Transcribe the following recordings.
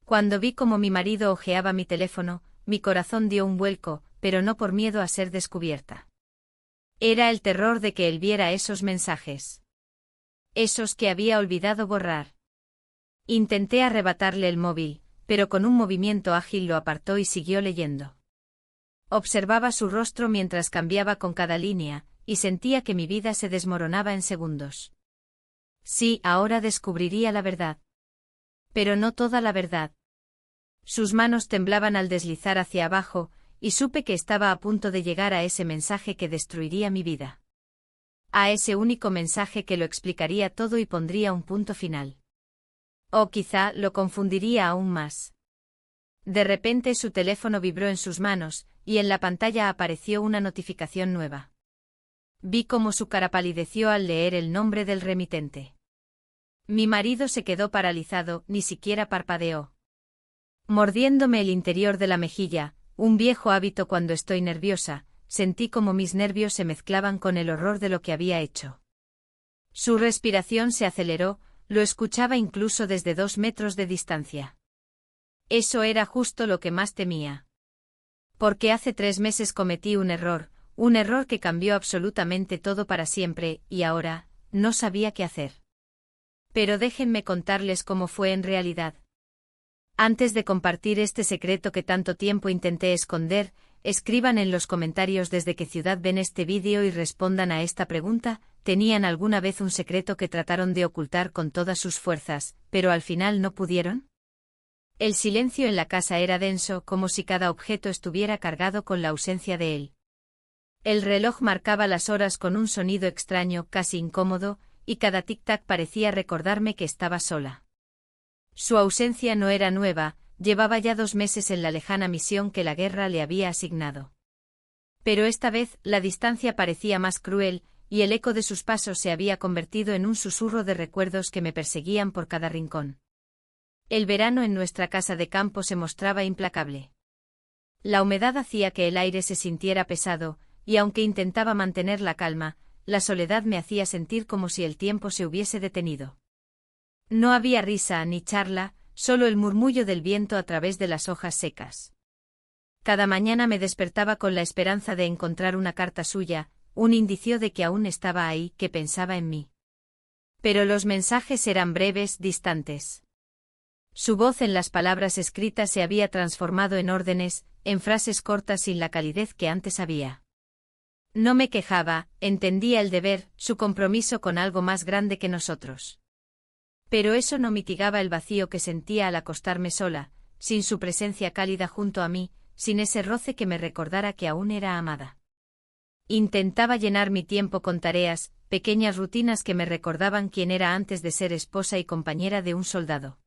Cuando vi cómo mi marido hojeaba mi teléfono, mi corazón dio un vuelco, pero no por miedo a ser descubierta. Era el terror de que él viera esos mensajes. Esos que había olvidado borrar. Intenté arrebatarle el móvil, pero con un movimiento ágil lo apartó y siguió leyendo. Observaba su rostro mientras cambiaba con cada línea, y sentía que mi vida se desmoronaba en segundos. Sí, ahora descubriría la verdad. Pero no toda la verdad. Sus manos temblaban al deslizar hacia abajo, y supe que estaba a punto de llegar a ese mensaje que destruiría mi vida. A ese único mensaje que lo explicaría todo y pondría un punto final. O quizá lo confundiría aún más. De repente su teléfono vibró en sus manos, y en la pantalla apareció una notificación nueva. Vi cómo su cara palideció al leer el nombre del remitente. Mi marido se quedó paralizado, ni siquiera parpadeó. Mordiéndome el interior de la mejilla, un viejo hábito cuando estoy nerviosa, sentí como mis nervios se mezclaban con el horror de lo que había hecho. Su respiración se aceleró, lo escuchaba incluso desde 2 metros de distancia. Eso era justo lo que más temía. Porque hace 3 meses cometí un error que cambió absolutamente todo para siempre, y ahora, no sabía qué hacer. Pero déjenme contarles cómo fue en realidad. Antes de compartir este secreto que tanto tiempo intenté esconder, escriban en los comentarios desde qué ciudad ven este vídeo y respondan a esta pregunta: ¿tenían alguna vez un secreto que trataron de ocultar con todas sus fuerzas, pero al final no pudieron? El silencio en la casa era denso, como si cada objeto estuviera cargado con la ausencia de él. El reloj marcaba las horas con un sonido extraño, casi incómodo, y cada tic-tac parecía recordarme que estaba sola. Su ausencia no era nueva, llevaba ya 2 meses en la lejana misión que la guerra le había asignado. Pero esta vez la distancia parecía más cruel, y el eco de sus pasos se había convertido en un susurro de recuerdos que me perseguían por cada rincón. El verano en nuestra casa de campo se mostraba implacable. La humedad hacía que el aire se sintiera pesado, y aunque intentaba mantener la calma, la soledad me hacía sentir como si el tiempo se hubiese detenido. No había risa ni charla, solo el murmullo del viento a través de las hojas secas. Cada mañana me despertaba con la esperanza de encontrar una carta suya, un indicio de que aún estaba ahí, que pensaba en mí. Pero los mensajes eran breves, distantes. Su voz en las palabras escritas se había transformado en órdenes, en frases cortas sin la calidez que antes había. No me quejaba, entendía el deber, su compromiso con algo más grande que nosotros. Pero eso no mitigaba el vacío que sentía al acostarme sola, sin su presencia cálida junto a mí, sin ese roce que me recordara que aún era amada. Intentaba llenar mi tiempo con tareas, pequeñas rutinas que me recordaban quién era antes de ser esposa y compañera de un soldado.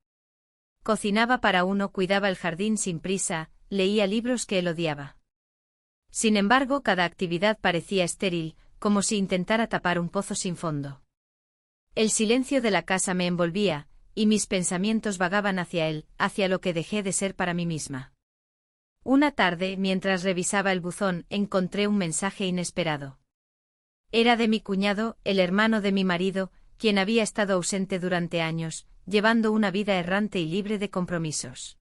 Cocinaba para uno, cuidaba el jardín sin prisa, leía libros que él odiaba. Sin embargo, cada actividad parecía estéril, como si intentara tapar un pozo sin fondo. El silencio de la casa me envolvía, y mis pensamientos vagaban hacia él, hacia lo que dejé de ser para mí misma. Una tarde, mientras revisaba el buzón, encontré un mensaje inesperado. Era de mi cuñado, el hermano de mi marido, quien había estado ausente durante años, llevando una vida errante y libre de compromisos.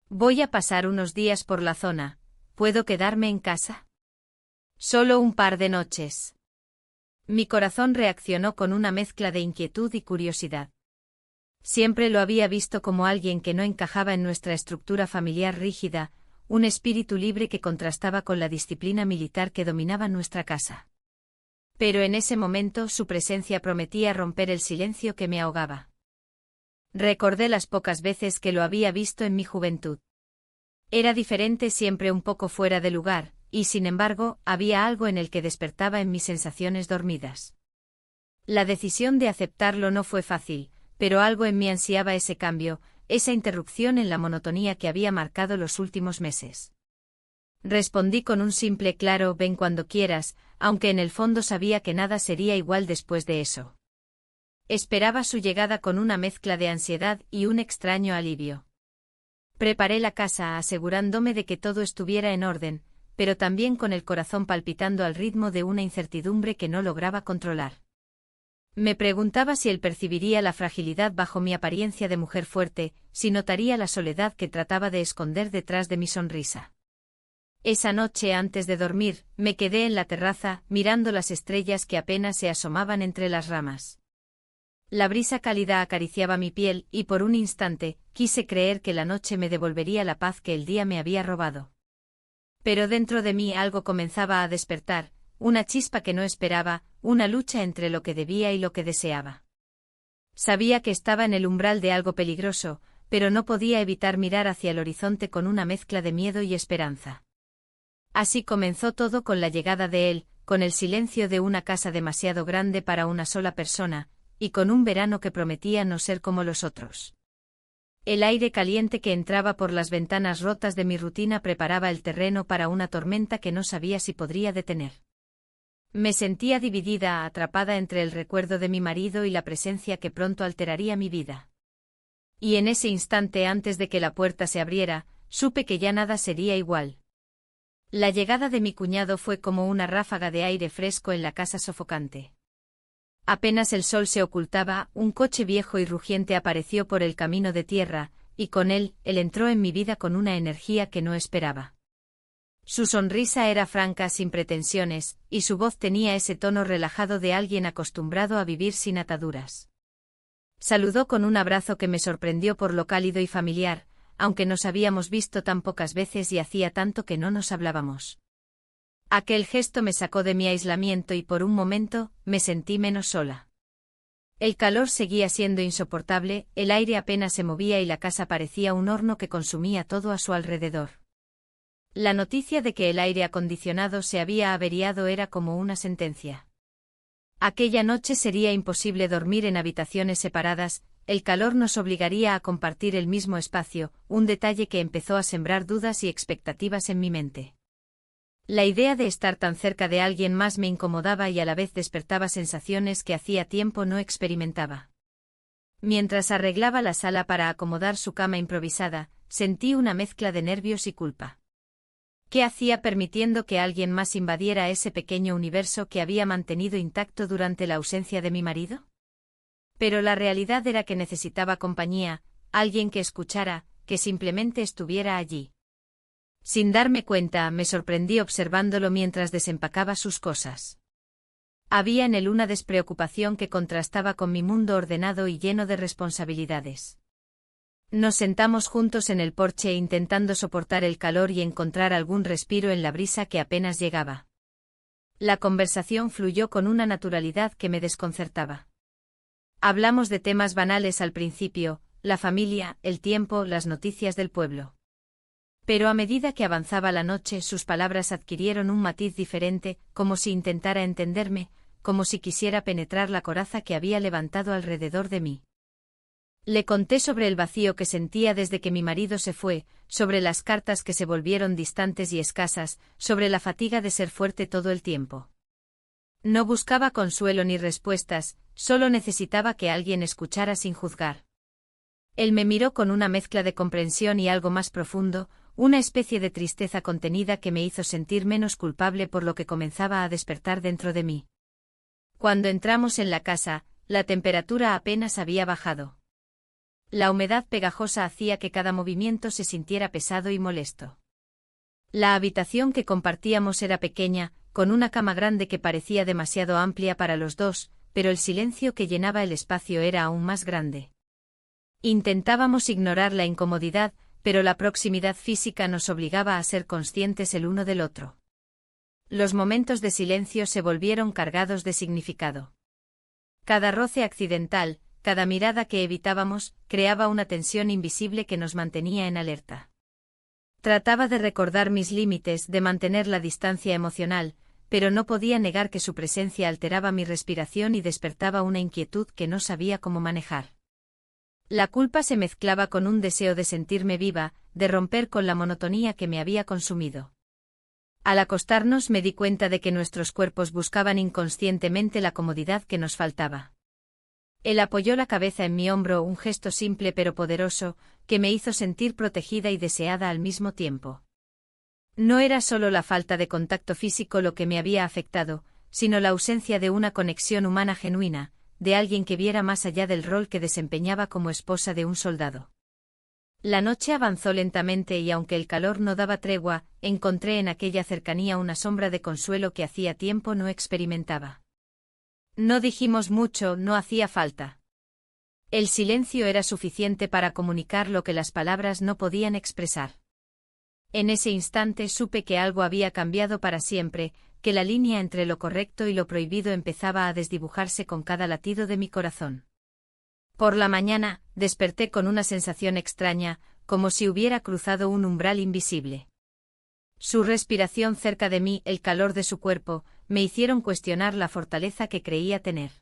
Voy a pasar unos días por la zona. ¿Puedo quedarme en casa? Solo un par de noches. Mi corazón reaccionó con una mezcla de inquietud y curiosidad. Siempre lo había visto como alguien que no encajaba en nuestra estructura familiar rígida, un espíritu libre que contrastaba con la disciplina militar que dominaba nuestra casa. Pero en ese momento su presencia prometía romper el silencio que me ahogaba. Recordé las pocas veces que lo había visto en mi juventud. Era diferente, siempre un poco fuera de lugar, y sin embargo, había algo en el que despertaba en mis sensaciones dormidas. La decisión de aceptarlo no fue fácil, pero algo en mí ansiaba ese cambio, esa interrupción en la monotonía que había marcado los últimos meses. Respondí con un simple claro, ven cuando quieras, aunque en el fondo sabía que nada sería igual después de eso. Esperaba su llegada con una mezcla de ansiedad y un extraño alivio. Preparé la casa asegurándome de que todo estuviera en orden, pero también con el corazón palpitando al ritmo de una incertidumbre que no lograba controlar. Me preguntaba si él percibiría la fragilidad bajo mi apariencia de mujer fuerte, si notaría la soledad que trataba de esconder detrás de mi sonrisa. Esa noche antes de dormir, me quedé en la terraza, mirando las estrellas que apenas se asomaban entre las ramas. La brisa cálida acariciaba mi piel, y por un instante, quise creer que la noche me devolvería la paz que el día me había robado. Pero dentro de mí algo comenzaba a despertar, una chispa que no esperaba, una lucha entre lo que debía y lo que deseaba. Sabía que estaba en el umbral de algo peligroso, pero no podía evitar mirar hacia el horizonte con una mezcla de miedo y esperanza. Así comenzó todo con la llegada de él, con el silencio de una casa demasiado grande para una sola persona, y con un verano que prometía no ser como los otros. El aire caliente que entraba por las ventanas rotas de mi rutina preparaba el terreno para una tormenta que no sabía si podría detener. Me sentía dividida, atrapada entre el recuerdo de mi marido y la presencia que pronto alteraría mi vida. Y en ese instante antes de que la puerta se abriera, supe que ya nada sería igual. La llegada de mi cuñado fue como una ráfaga de aire fresco en la casa sofocante. Apenas el sol se ocultaba, un coche viejo y rugiente apareció por el camino de tierra, y con él entró en mi vida con una energía que no esperaba. Su sonrisa era franca, sin pretensiones, y su voz tenía ese tono relajado de alguien acostumbrado a vivir sin ataduras. Saludó con un abrazo que me sorprendió por lo cálido y familiar, aunque nos habíamos visto tan pocas veces y hacía tanto que no nos hablábamos. Aquel gesto me sacó de mi aislamiento y por un momento me sentí menos sola. El calor seguía siendo insoportable, el aire apenas se movía y la casa parecía un horno que consumía todo a su alrededor. La noticia de que el aire acondicionado se había averiado era como una sentencia. Aquella noche sería imposible dormir en habitaciones separadas, el calor nos obligaría a compartir el mismo espacio, un detalle que empezó a sembrar dudas y expectativas en mi mente. La idea de estar tan cerca de alguien más me incomodaba y a la vez despertaba sensaciones que hacía tiempo no experimentaba. Mientras arreglaba la sala para acomodar su cama improvisada, sentí una mezcla de nervios y culpa. ¿Qué hacía permitiendo que alguien más invadiera ese pequeño universo que había mantenido intacto durante la ausencia de mi marido? Pero la realidad era que necesitaba compañía, alguien que escuchara, que simplemente estuviera allí. Sin darme cuenta, me sorprendí observándolo mientras desempacaba sus cosas. Había en él una despreocupación que contrastaba con mi mundo ordenado y lleno de responsabilidades. Nos sentamos juntos en el porche intentando soportar el calor y encontrar algún respiro en la brisa que apenas llegaba. La conversación fluyó con una naturalidad que me desconcertaba. Hablamos de temas banales al principio, la familia, el tiempo, las noticias del pueblo. Pero a medida que avanzaba la noche sus palabras adquirieron un matiz diferente, como si intentara entenderme, como si quisiera penetrar la coraza que había levantado alrededor de mí. Le conté sobre el vacío que sentía desde que mi marido se fue, sobre las cartas que se volvieron distantes y escasas, sobre la fatiga de ser fuerte todo el tiempo. No buscaba consuelo ni respuestas, solo necesitaba que alguien escuchara sin juzgar. Él me miró con una mezcla de comprensión y algo más profundo, una especie de tristeza contenida que me hizo sentir menos culpable por lo que comenzaba a despertar dentro de mí. Cuando entramos en la casa, la temperatura apenas había bajado. La humedad pegajosa hacía que cada movimiento se sintiera pesado y molesto. La habitación que compartíamos era pequeña, con una cama grande que parecía demasiado amplia para los dos, pero el silencio que llenaba el espacio era aún más grande. Intentábamos ignorar la incomodidad, pero la proximidad física nos obligaba a ser conscientes el uno del otro. Los momentos de silencio se volvieron cargados de significado. Cada roce accidental, cada mirada que evitábamos, creaba una tensión invisible que nos mantenía en alerta. Trataba de recordar mis límites, de mantener la distancia emocional, pero no podía negar que su presencia alteraba mi respiración y despertaba una inquietud que no sabía cómo manejar. La culpa se mezclaba con un deseo de sentirme viva, de romper con la monotonía que me había consumido. Al acostarnos me di cuenta de que nuestros cuerpos buscaban inconscientemente la comodidad que nos faltaba. Él apoyó la cabeza en mi hombro, un gesto simple pero poderoso, que me hizo sentir protegida y deseada al mismo tiempo. No era solo la falta de contacto físico lo que me había afectado, sino la ausencia de una conexión humana genuina, de alguien que viera más allá del rol que desempeñaba como esposa de un soldado. La noche avanzó lentamente y aunque el calor no daba tregua, encontré en aquella cercanía una sombra de consuelo que hacía tiempo no experimentaba. No dijimos mucho, no hacía falta. El silencio era suficiente para comunicar lo que las palabras no podían expresar. En ese instante supe que algo había cambiado para siempre, que la línea entre lo correcto y lo prohibido empezaba a desdibujarse con cada latido de mi corazón. Por la mañana, desperté con una sensación extraña, como si hubiera cruzado un umbral invisible. Su respiración cerca de mí, el calor de su cuerpo, me hicieron cuestionar la fortaleza que creía tener.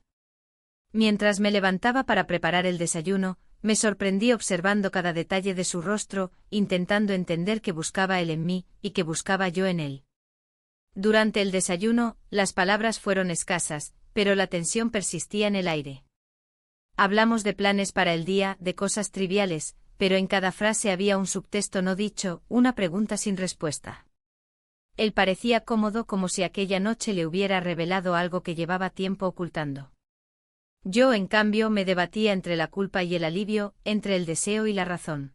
Mientras me levantaba para preparar el desayuno, me sorprendí observando cada detalle de su rostro, intentando entender qué buscaba él en mí, y qué buscaba yo en él. Durante el desayuno, las palabras fueron escasas, pero la tensión persistía en el aire. Hablamos de planes para el día, de cosas triviales, pero en cada frase había un subtexto no dicho, una pregunta sin respuesta. Él parecía cómodo como si aquella noche le hubiera revelado algo que llevaba tiempo ocultando. Yo, en cambio, me debatía entre la culpa y el alivio, entre el deseo y la razón.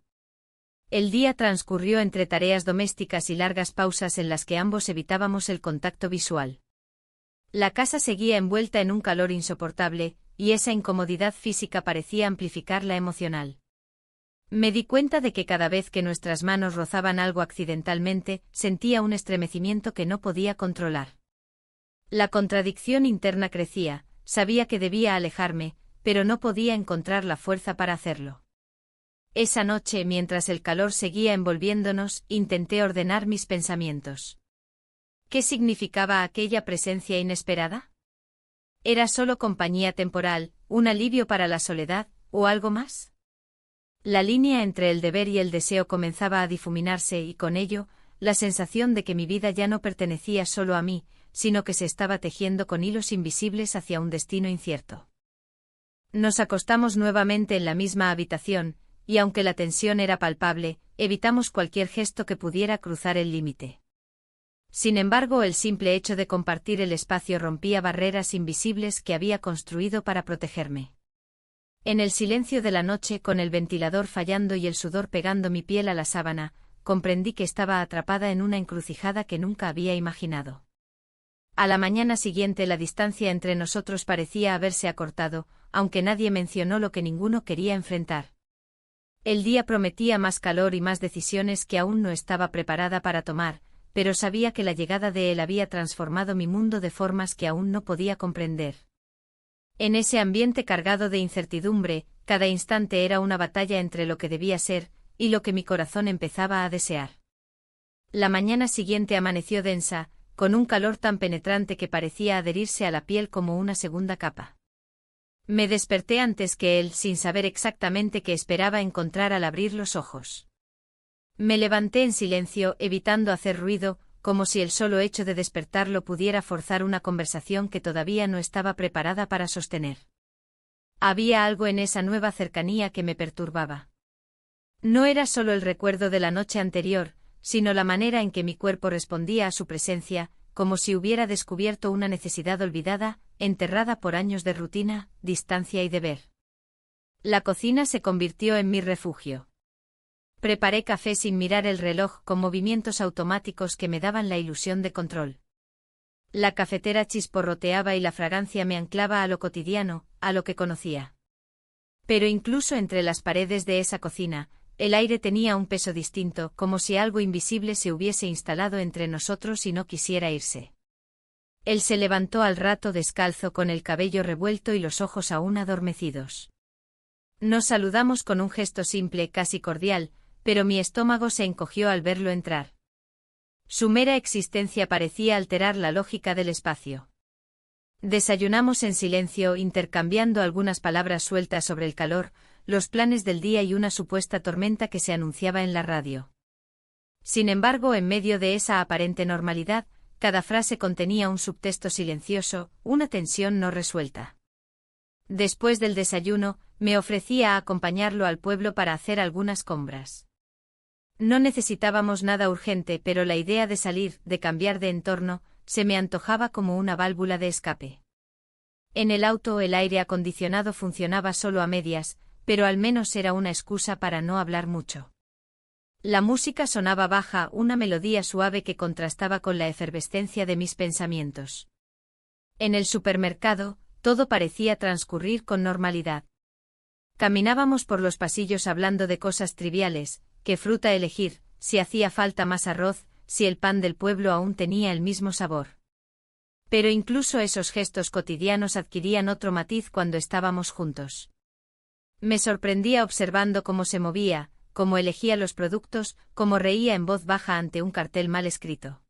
El día transcurrió entre tareas domésticas y largas pausas en las que ambos evitábamos el contacto visual. La casa seguía envuelta en un calor insoportable, y esa incomodidad física parecía amplificar la emocional. Me di cuenta de que cada vez que nuestras manos rozaban algo accidentalmente, sentía un estremecimiento que no podía controlar. La contradicción interna crecía, sabía que debía alejarme, pero no podía encontrar la fuerza para hacerlo. Esa noche, mientras el calor seguía envolviéndonos, intenté ordenar mis pensamientos. ¿Qué significaba aquella presencia inesperada? ¿Era solo compañía temporal, un alivio para la soledad, o algo más? La línea entre el deber y el deseo comenzaba a difuminarse y con ello, la sensación de que mi vida ya no pertenecía solo a mí, sino que se estaba tejiendo con hilos invisibles hacia un destino incierto. Nos acostamos nuevamente en la misma habitación, y aunque la tensión era palpable, evitamos cualquier gesto que pudiera cruzar el límite. Sin embargo, el simple hecho de compartir el espacio rompía barreras invisibles que había construido para protegerme. En el silencio de la noche, con el ventilador fallando y el sudor pegando mi piel a la sábana, comprendí que estaba atrapada en una encrucijada que nunca había imaginado. A la mañana siguiente la distancia entre nosotros parecía haberse acortado, aunque nadie mencionó lo que ninguno quería enfrentar. El día prometía más calor y más decisiones que aún no estaba preparada para tomar, pero sabía que la llegada de él había transformado mi mundo de formas que aún no podía comprender. En ese ambiente cargado de incertidumbre, cada instante era una batalla entre lo que debía ser, y lo que mi corazón empezaba a desear. La mañana siguiente amaneció densa, con un calor tan penetrante que parecía adherirse a la piel como una segunda capa. Me desperté antes que él, sin saber exactamente qué esperaba encontrar al abrir los ojos. Me levanté en silencio, evitando hacer ruido, como si el solo hecho de despertarlo pudiera forzar una conversación que todavía no estaba preparada para sostener. Había algo en esa nueva cercanía que me perturbaba. No era solo el recuerdo de la noche anterior, sino la manera en que mi cuerpo respondía a su presencia, como si hubiera descubierto una necesidad olvidada, enterrada por años de rutina, distancia y deber. La cocina se convirtió en mi refugio. Preparé café sin mirar el reloj, con movimientos automáticos que me daban la ilusión de control. La cafetera chisporroteaba y la fragancia me anclaba a lo cotidiano, a lo que conocía. Pero incluso entre las paredes de esa cocina, el aire tenía un peso distinto, como si algo invisible se hubiese instalado entre nosotros y no quisiera irse. Él se levantó al rato descalzo, con el cabello revuelto y los ojos aún adormecidos. Nos saludamos con un gesto simple, casi cordial, pero mi estómago se encogió al verlo entrar. Su mera existencia parecía alterar la lógica del espacio. Desayunamos en silencio, intercambiando algunas palabras sueltas sobre el calor, los planes del día y una supuesta tormenta que se anunciaba en la radio. Sin embargo, en medio de esa aparente normalidad, cada frase contenía un subtexto silencioso, una tensión no resuelta. Después del desayuno, me ofrecía a acompañarlo al pueblo para hacer algunas compras. No necesitábamos nada urgente, pero la idea de salir, de cambiar de entorno, se me antojaba como una válvula de escape. En el auto el aire acondicionado funcionaba solo a medias, pero al menos era una excusa para no hablar mucho. La música sonaba baja, una melodía suave que contrastaba con la efervescencia de mis pensamientos. En el supermercado, todo parecía transcurrir con normalidad. Caminábamos por los pasillos hablando de cosas triviales, qué fruta elegir, si hacía falta más arroz, si el pan del pueblo aún tenía el mismo sabor. Pero incluso esos gestos cotidianos adquirían otro matiz cuando estábamos juntos. Me sorprendía observando cómo se movía, cómo elegía los productos, cómo reía en voz baja ante un cartel mal escrito.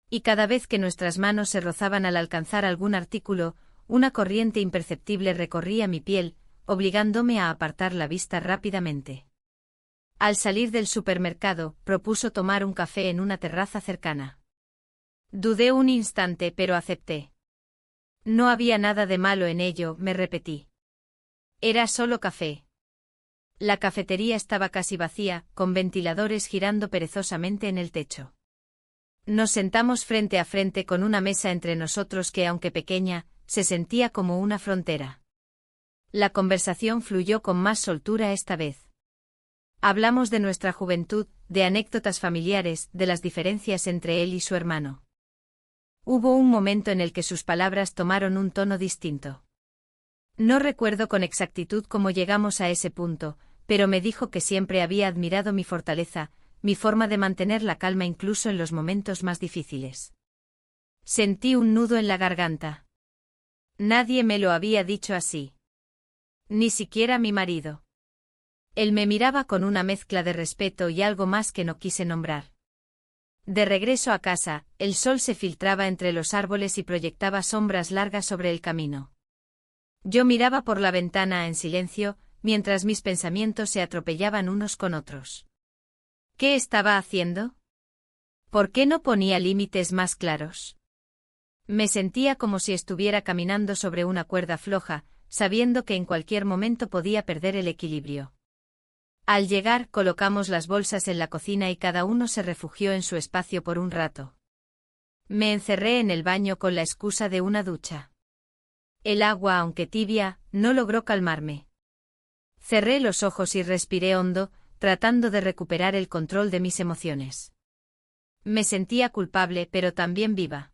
Y cada vez que nuestras manos se rozaban al alcanzar algún artículo, una corriente imperceptible recorría mi piel, obligándome a apartar la vista rápidamente. Al salir del supermercado, propuso tomar un café en una terraza cercana. Dudé un instante, pero acepté. No había nada de malo en ello, me repetí. Era solo café. La cafetería estaba casi vacía, con ventiladores girando perezosamente en el techo. Nos sentamos frente a frente con una mesa entre nosotros que, aunque pequeña, se sentía como una frontera. La conversación fluyó con más soltura esta vez. Hablamos de nuestra juventud, de anécdotas familiares, de las diferencias entre él y su hermano. Hubo un momento en el que sus palabras tomaron un tono distinto. No recuerdo con exactitud cómo llegamos a ese punto, pero me dijo que siempre había admirado mi fortaleza, mi forma de mantener la calma incluso en los momentos más difíciles. Sentí un nudo en la garganta. Nadie me lo había dicho así. Ni siquiera mi marido. Él me miraba con una mezcla de respeto y algo más que no quise nombrar. De regreso a casa, el sol se filtraba entre los árboles y proyectaba sombras largas sobre el camino. Yo miraba por la ventana en silencio, mientras mis pensamientos se atropellaban unos con otros. ¿Qué estaba haciendo? ¿Por qué no ponía límites más claros? Me sentía como si estuviera caminando sobre una cuerda floja, sabiendo que en cualquier momento podía perder el equilibrio. Al llegar, colocamos las bolsas en la cocina y cada uno se refugió en su espacio por un rato. Me encerré en el baño con la excusa de una ducha. El agua, aunque tibia, no logró calmarme. Cerré los ojos y respiré hondo, tratando de recuperar el control de mis emociones. Me sentía culpable, pero también viva.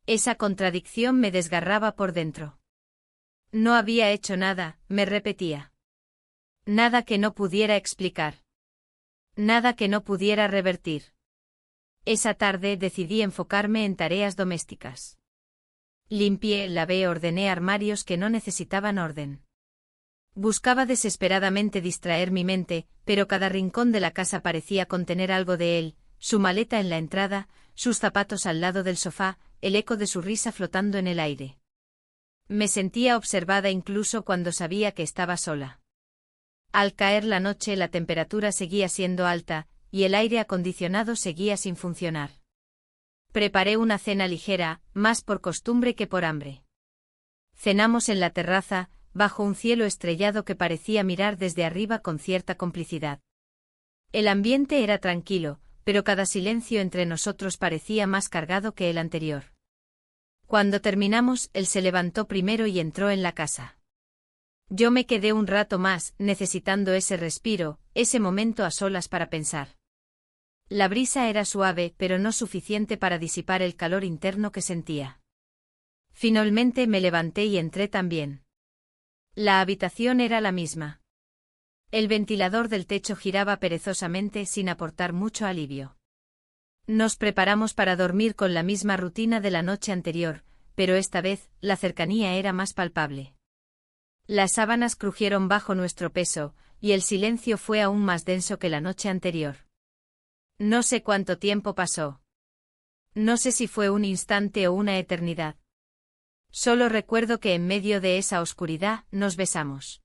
Esa contradicción me desgarraba por dentro. No había hecho nada, me repetía. Nada que no pudiera explicar. Nada que no pudiera revertir. Esa tarde decidí enfocarme en tareas domésticas. Limpié, lavé, ordené armarios que no necesitaban orden. Buscaba desesperadamente distraer mi mente, pero cada rincón de la casa parecía contener algo de él, su maleta en la entrada, sus zapatos al lado del sofá, el eco de su risa flotando en el aire. Me sentía observada incluso cuando sabía que estaba sola. Al caer la noche la temperatura seguía siendo alta, y el aire acondicionado seguía sin funcionar. Preparé una cena ligera, más por costumbre que por hambre. Cenamos en la terraza, bajo un cielo estrellado que parecía mirar desde arriba con cierta complicidad. El ambiente era tranquilo, pero cada silencio entre nosotros parecía más cargado que el anterior. Cuando terminamos, él se levantó primero y entró en la casa. Yo me quedé un rato más, necesitando ese respiro, ese momento a solas para pensar. La brisa era suave, pero no suficiente para disipar el calor interno que sentía. Finalmente me levanté y entré también. La habitación era la misma. El ventilador del techo giraba perezosamente sin aportar mucho alivio. Nos preparamos para dormir con la misma rutina de la noche anterior, pero esta vez, la cercanía era más palpable. Las sábanas crujieron bajo nuestro peso, y el silencio fue aún más denso que la noche anterior. No sé cuánto tiempo pasó. No sé si fue un instante o una eternidad. Solo recuerdo que en medio de esa oscuridad, nos besamos.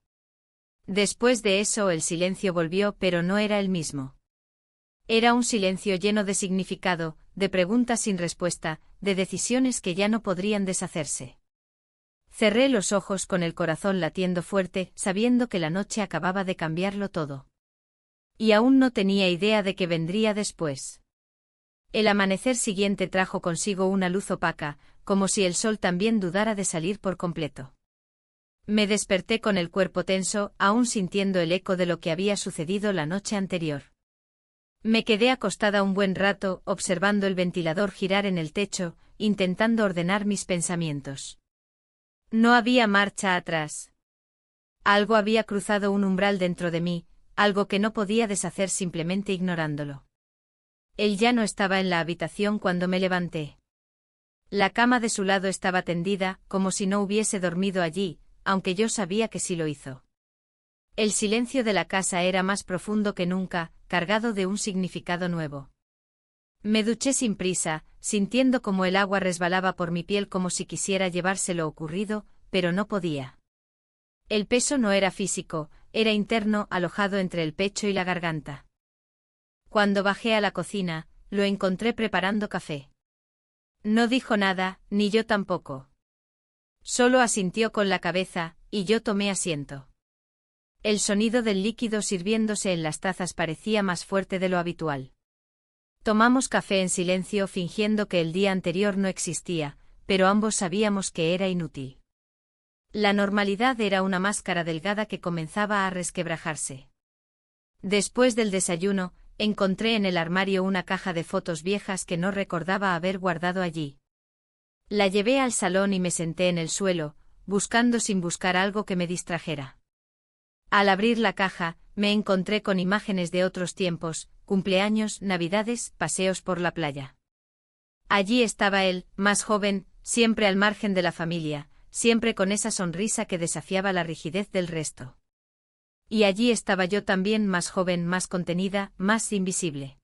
Después de eso el silencio volvió, pero no era el mismo. Era un silencio lleno de significado, de preguntas sin respuesta, de decisiones que ya no podrían deshacerse. Cerré los ojos con el corazón latiendo fuerte, sabiendo que la noche acababa de cambiarlo todo. Y aún no tenía idea de qué vendría después. El amanecer siguiente trajo consigo una luz opaca, como si el sol también dudara de salir por completo. Me desperté con el cuerpo tenso, aún sintiendo el eco de lo que había sucedido la noche anterior. Me quedé acostada un buen rato, observando el ventilador girar en el techo, intentando ordenar mis pensamientos. No había marcha atrás. Algo había cruzado un umbral dentro de mí, algo que no podía deshacer simplemente ignorándolo. Él ya no estaba en la habitación cuando me levanté. La cama de su lado estaba tendida, como si no hubiese dormido allí, aunque yo sabía que sí lo hizo. El silencio de la casa era más profundo que nunca, cargado de un significado nuevo. Me duché sin prisa, sintiendo como el agua resbalaba por mi piel como si quisiera llevarse lo ocurrido, pero no podía. El peso no era físico, era interno, alojado entre el pecho y la garganta. Cuando bajé a la cocina, lo encontré preparando café. No dijo nada, ni yo tampoco. Solo asintió con la cabeza, y yo tomé asiento. El sonido del líquido sirviéndose en las tazas parecía más fuerte de lo habitual. Tomamos café en silencio fingiendo que el día anterior no existía, pero ambos sabíamos que era inútil. La normalidad era una máscara delgada que comenzaba a resquebrajarse. Después del desayuno, encontré en el armario una caja de fotos viejas que no recordaba haber guardado allí. La llevé al salón y me senté en el suelo, buscando sin buscar algo que me distrajera. Al abrir la caja, me encontré con imágenes de otros tiempos, cumpleaños, navidades, paseos por la playa. Allí estaba él, más joven, siempre al margen de la familia, siempre con esa sonrisa que desafiaba la rigidez del resto. Y allí estaba yo también más joven, más contenida, más invisible.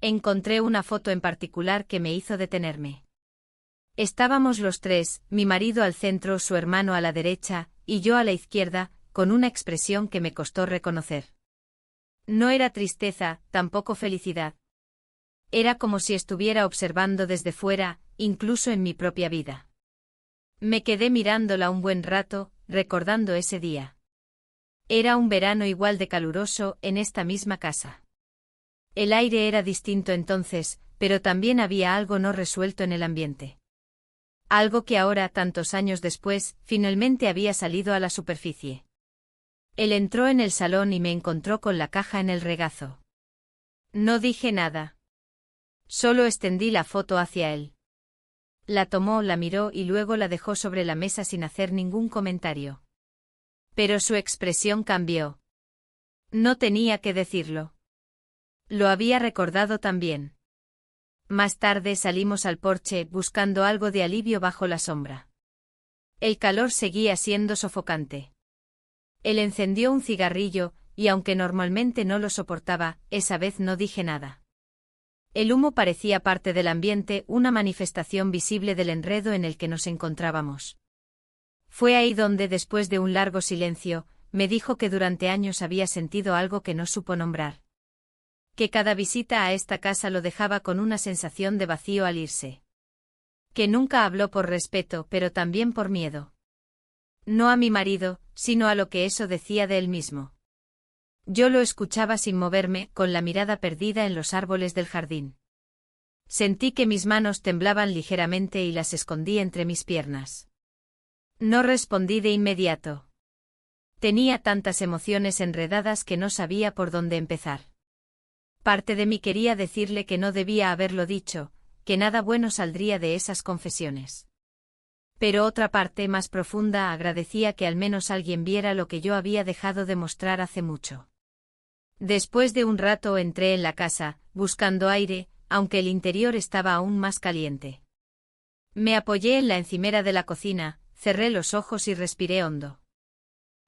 Encontré una foto en particular que me hizo detenerme. Estábamos los tres, mi marido al centro, su hermano a la derecha, y yo a la izquierda, con una expresión que me costó reconocer. No era tristeza, tampoco felicidad. Era como si estuviera observando desde fuera, incluso en mi propia vida. Me quedé mirándola un buen rato, recordando ese día. Era un verano igual de caluroso en esta misma casa. El aire era distinto entonces, pero también había algo no resuelto en el ambiente. Algo que ahora, tantos años después, finalmente había salido a la superficie. Él entró en el salón y me encontró con la caja en el regazo. No dije nada. Solo extendí la foto hacia él. La tomó, la miró y luego la dejó sobre la mesa sin hacer ningún comentario. Pero su expresión cambió. No tenía que decirlo. Lo había recordado también. Más tarde salimos al porche buscando algo de alivio bajo la sombra. El calor seguía siendo sofocante. Él encendió un cigarrillo, y aunque normalmente no lo soportaba, esa vez no dije nada. El humo parecía parte del ambiente, una manifestación visible del enredo en el que nos encontrábamos. Fue ahí donde, después de un largo silencio, me dijo que durante años había sentido algo que no supo nombrar. Que cada visita a esta casa lo dejaba con una sensación de vacío al irse. Que nunca habló por respeto, pero también por miedo. No a mi marido, sino a lo que eso decía de él mismo. Yo lo escuchaba sin moverme, con la mirada perdida en los árboles del jardín. Sentí que mis manos temblaban ligeramente y las escondí entre mis piernas. No respondí de inmediato. Tenía tantas emociones enredadas que no sabía por dónde empezar. Parte de mí quería decirle que no debía haberlo dicho, que nada bueno saldría de esas confesiones. Pero otra parte más profunda agradecía que al menos alguien viera lo que yo había dejado de mostrar hace mucho. Después de un rato entré en la casa, buscando aire, aunque el interior estaba aún más caliente. Me apoyé en la encimera de la cocina, cerré los ojos y respiré hondo.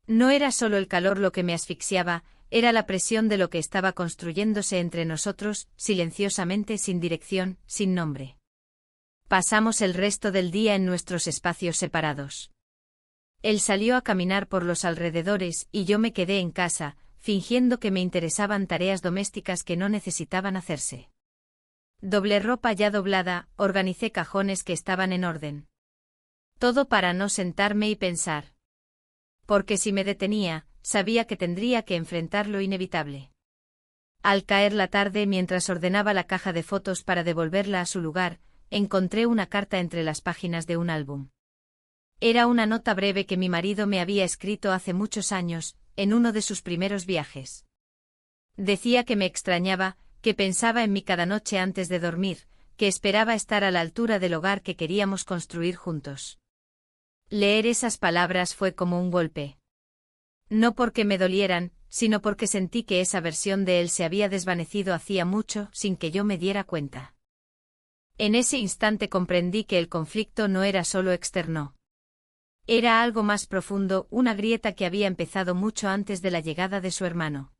No era solo el calor lo que me asfixiaba, era la presión de lo que estaba construyéndose entre nosotros, silenciosamente, sin dirección, sin nombre. Pasamos el resto del día en nuestros espacios separados. Él salió a caminar por los alrededores y yo me quedé en casa, fingiendo que me interesaban tareas domésticas que no necesitaban hacerse. Doblé ropa ya doblada, organicé cajones que estaban en orden. Todo para no sentarme y pensar. Porque si me detenía, sabía que tendría que enfrentar lo inevitable. Al caer la tarde, mientras ordenaba la caja de fotos para devolverla a su lugar, encontré una carta entre las páginas de un álbum. Era una nota breve que mi marido me había escrito hace muchos años, en uno de sus primeros viajes. Decía que me extrañaba, que pensaba en mí cada noche antes de dormir, que esperaba estar a la altura del hogar que queríamos construir juntos. Leer esas palabras fue como un golpe. No porque me dolieran, sino porque sentí que esa versión de él se había desvanecido hacía mucho sin que yo me diera cuenta. En ese instante comprendí que el conflicto no era solo externo. Era algo más profundo, una grieta que había empezado mucho antes de la llegada de su hermano.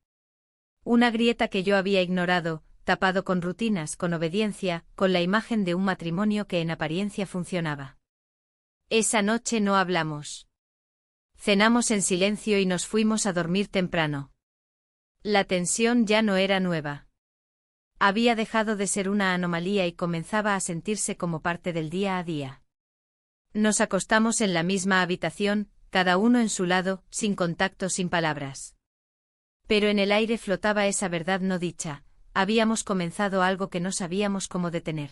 Una grieta que yo había ignorado, tapado con rutinas, con obediencia, con la imagen de un matrimonio que en apariencia funcionaba. Esa noche no hablamos. Cenamos en silencio y nos fuimos a dormir temprano. La tensión ya no era nueva. Había dejado de ser una anomalía y comenzaba a sentirse como parte del día a día. Nos acostamos en la misma habitación, cada uno en su lado, sin contacto, sin palabras. Pero en el aire flotaba esa verdad no dicha, habíamos comenzado algo que no sabíamos cómo detener.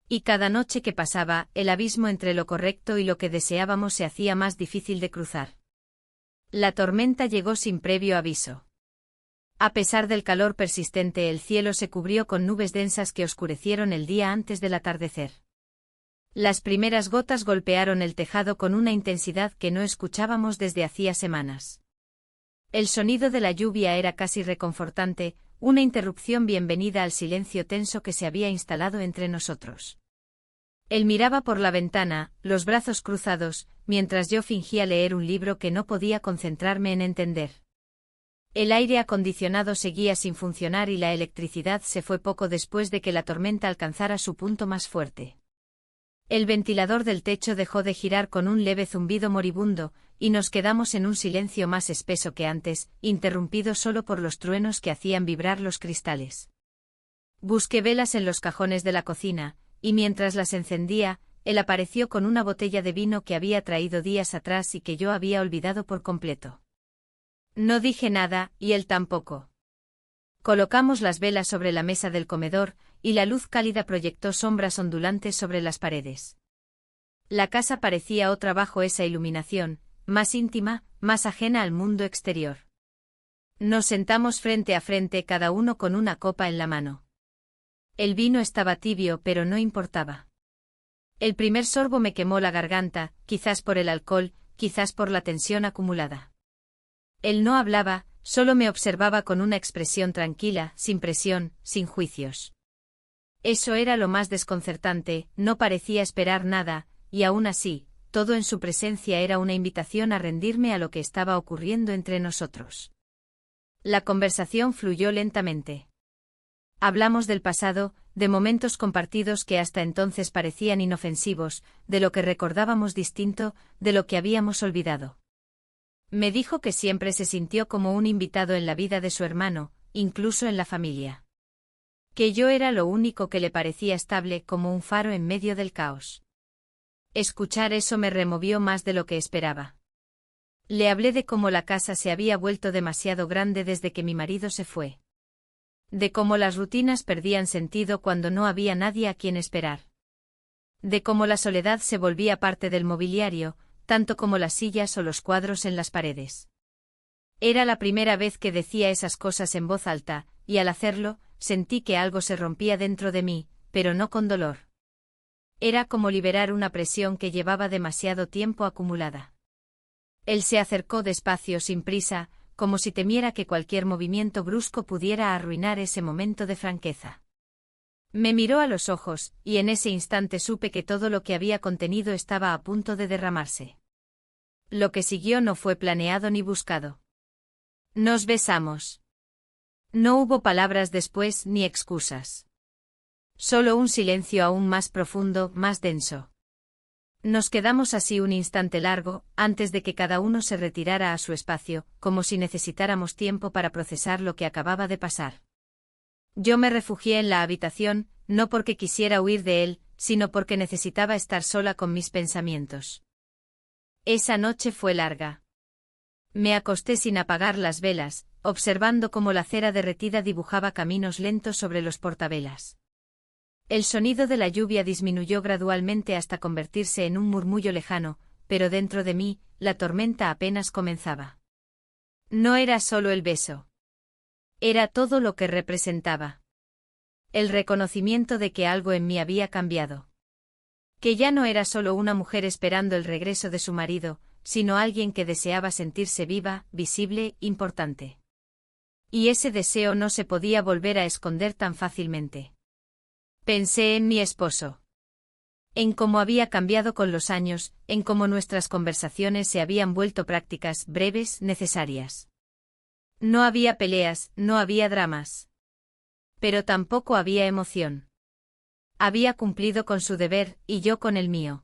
Y cada noche que pasaba, el abismo entre lo correcto y lo que deseábamos se hacía más difícil de cruzar. La tormenta llegó sin previo aviso. A pesar del calor persistente, el cielo se cubrió con nubes densas que oscurecieron el día antes del atardecer. Las primeras gotas golpearon el tejado con una intensidad que no escuchábamos desde hacía semanas. El sonido de la lluvia era casi reconfortante, una interrupción bienvenida al silencio tenso que se había instalado entre nosotros. Él miraba por la ventana, los brazos cruzados, mientras yo fingía leer un libro que no podía concentrarme en entender. El aire acondicionado seguía sin funcionar y la electricidad se fue poco después de que la tormenta alcanzara su punto más fuerte. El ventilador del techo dejó de girar con un leve zumbido moribundo, y nos quedamos en un silencio más espeso que antes, interrumpido solo por los truenos que hacían vibrar los cristales. Busqué velas en los cajones de la cocina, y mientras las encendía, él apareció con una botella de vino que había traído días atrás y que yo había olvidado por completo. No dije nada, y él tampoco. Colocamos las velas sobre la mesa del comedor, y la luz cálida proyectó sombras ondulantes sobre las paredes. La casa parecía otra bajo esa iluminación, más íntima, más ajena al mundo exterior. Nos sentamos frente a frente, cada uno con una copa en la mano. El vino estaba tibio, pero no importaba. El primer sorbo me quemó la garganta, quizás por el alcohol, quizás por la tensión acumulada. Él no hablaba, solo me observaba con una expresión tranquila, sin presión, sin juicios. Eso era lo más desconcertante, no parecía esperar nada, y aún así, todo en su presencia era una invitación a rendirme a lo que estaba ocurriendo entre nosotros. La conversación fluyó lentamente. Hablamos del pasado, de momentos compartidos que hasta entonces parecían inofensivos, de lo que recordábamos distinto, de lo que habíamos olvidado. Me dijo que siempre se sintió como un invitado en la vida de su hermano, incluso en la familia. Que yo era lo único que le parecía estable, como un faro en medio del caos. Escuchar eso me removió más de lo que esperaba. Le hablé de cómo la casa se había vuelto demasiado grande desde que mi marido se fue. De cómo las rutinas perdían sentido cuando no había nadie a quien esperar. De cómo la soledad se volvía parte del mobiliario, tanto como las sillas o los cuadros en las paredes. Era la primera vez que decía esas cosas en voz alta, y al hacerlo, sentí que algo se rompía dentro de mí, pero no con dolor. Era como liberar una presión que llevaba demasiado tiempo acumulada. Él se acercó despacio, sin prisa, como si temiera que cualquier movimiento brusco pudiera arruinar ese momento de franqueza. Me miró a los ojos, y en ese instante supe que todo lo que había contenido estaba a punto de derramarse. Lo que siguió no fue planeado ni buscado. Nos besamos. No hubo palabras después ni excusas. Solo un silencio aún más profundo, más denso. Nos quedamos así un instante largo, antes de que cada uno se retirara a su espacio, como si necesitáramos tiempo para procesar lo que acababa de pasar. Yo me refugié en la habitación, no porque quisiera huir de él, sino porque necesitaba estar sola con mis pensamientos. Esa noche fue larga. Me acosté sin apagar las velas, observando cómo la cera derretida dibujaba caminos lentos sobre los portavelas. El sonido de la lluvia disminuyó gradualmente hasta convertirse en un murmullo lejano, pero dentro de mí, la tormenta apenas comenzaba. No era solo el beso. Era todo lo que representaba. El reconocimiento de que algo en mí había cambiado. Que ya no era solo una mujer esperando el regreso de su marido, sino alguien que deseaba sentirse viva, visible, importante. Y ese deseo no se podía volver a esconder tan fácilmente. Pensé en mi esposo. En cómo había cambiado con los años, en cómo nuestras conversaciones se habían vuelto prácticas, breves, necesarias. No había peleas, no había dramas. Pero tampoco había emoción. Había cumplido con su deber, y yo con el mío.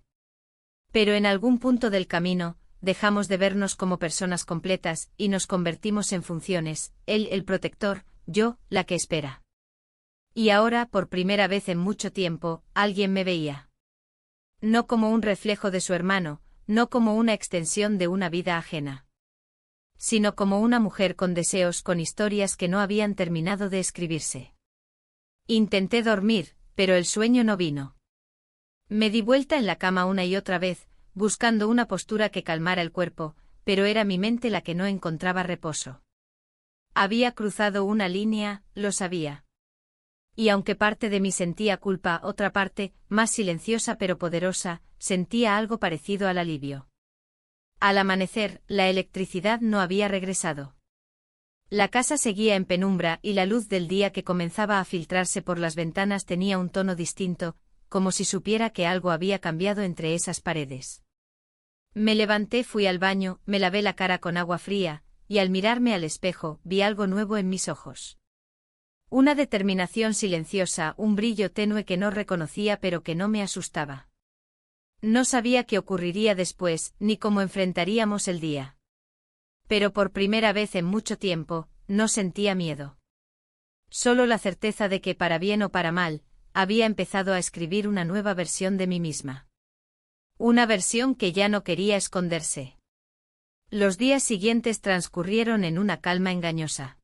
Pero en algún punto del camino, dejamos de vernos como personas completas, y nos convertimos en funciones, él el protector, yo, la que espera. Y ahora, por primera vez en mucho tiempo, alguien me veía. No como un reflejo de su hermano, no como una extensión de una vida ajena. Sino como una mujer con deseos, con historias que no habían terminado de escribirse. Intenté dormir, pero el sueño no vino. Me di vuelta en la cama una y otra vez, buscando una postura que calmara el cuerpo, pero era mi mente la que no encontraba reposo. Había cruzado una línea, lo sabía. Y aunque parte de mí sentía culpa, otra parte, más silenciosa pero poderosa, sentía algo parecido al alivio. Al amanecer, la electricidad no había regresado. La casa seguía en penumbra y la luz del día que comenzaba a filtrarse por las ventanas tenía un tono distinto, como si supiera que algo había cambiado entre esas paredes. Me levanté, fui al baño, me lavé la cara con agua fría, y al mirarme al espejo, vi algo nuevo en mis ojos. Una determinación silenciosa, un brillo tenue que no reconocía pero que no me asustaba. No sabía qué ocurriría después, ni cómo enfrentaríamos el día. Pero por primera vez en mucho tiempo, no sentía miedo. Solo la certeza de que, para bien o para mal, había empezado a escribir una nueva versión de mí misma. Una versión que ya no quería esconderse. Los días siguientes transcurrieron en una calma engañosa.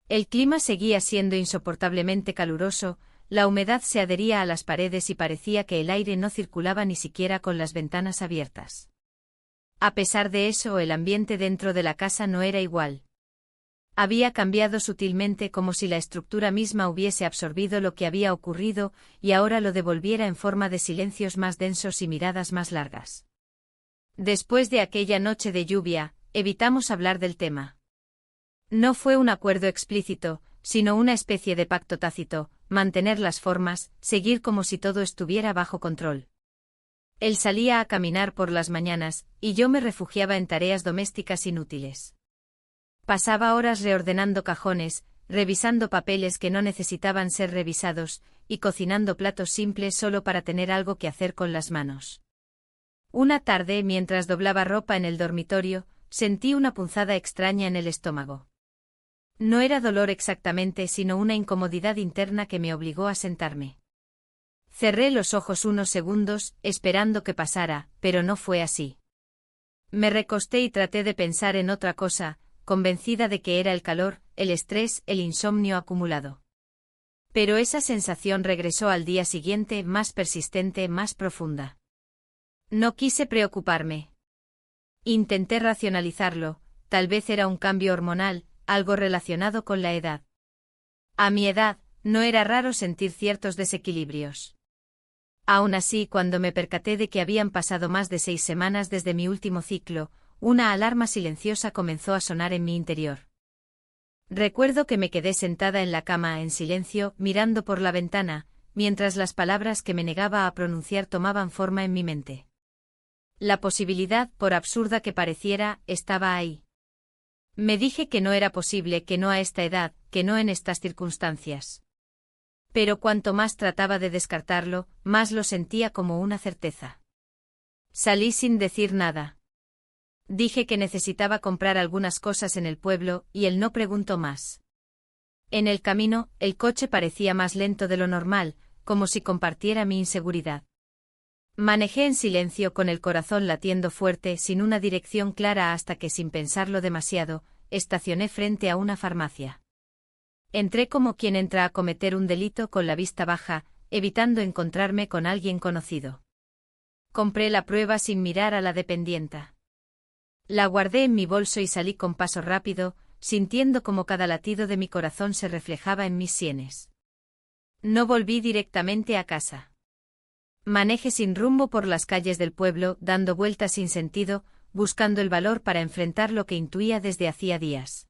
El clima seguía siendo insoportablemente caluroso, la humedad se adhería a las paredes y parecía que el aire no circulaba ni siquiera con las ventanas abiertas. A pesar de eso, el ambiente dentro de la casa no era igual. Había cambiado sutilmente, como si la estructura misma hubiese absorbido lo que había ocurrido y ahora lo devolviera en forma de silencios más densos y miradas más largas. Después de aquella noche de lluvia, evitamos hablar del tema. No fue un acuerdo explícito, sino una especie de pacto tácito, mantener las formas, seguir como si todo estuviera bajo control. Él salía a caminar por las mañanas, y yo me refugiaba en tareas domésticas inútiles. Pasaba horas reordenando cajones, revisando papeles que no necesitaban ser revisados, y cocinando platos simples solo para tener algo que hacer con las manos. Una tarde, mientras doblaba ropa en el dormitorio, sentí una punzada extraña en el estómago. No era dolor exactamente, sino una incomodidad interna que me obligó a sentarme. Cerré los ojos unos segundos, esperando que pasara, pero no fue así. Me recosté y traté de pensar en otra cosa, convencida de que era el calor, el estrés, el insomnio acumulado. Pero esa sensación regresó al día siguiente, más persistente, más profunda. No quise preocuparme. Intenté racionalizarlo, tal vez era un cambio hormonal, algo relacionado con la edad. A mi edad, no era raro sentir ciertos desequilibrios. Aún así, cuando me percaté de que habían pasado más de 6 semanas desde mi último ciclo, una alarma silenciosa comenzó a sonar en mi interior. Recuerdo que me quedé sentada en la cama en silencio, mirando por la ventana, mientras las palabras que me negaba a pronunciar tomaban forma en mi mente. La posibilidad, por absurda que pareciera, estaba ahí. Me dije que no era posible, que no a esta edad, que no en estas circunstancias. Pero cuanto más trataba de descartarlo, más lo sentía como una certeza. Salí sin decir nada. Dije que necesitaba comprar algunas cosas en el pueblo, y él no preguntó más. En el camino, el coche parecía más lento de lo normal, como si compartiera mi inseguridad. Manejé en silencio con el corazón latiendo fuerte, sin una dirección clara hasta que, sin pensarlo demasiado, estacioné frente a una farmacia. Entré como quien entra a cometer un delito con la vista baja, evitando encontrarme con alguien conocido. Compré la prueba sin mirar a la dependienta. La guardé en mi bolso y salí con paso rápido, sintiendo como cada latido de mi corazón se reflejaba en mis sienes. No volví directamente a casa. Manejé sin rumbo por las calles del pueblo, dando vueltas sin sentido, buscando el valor para enfrentar lo que intuía desde hacía días.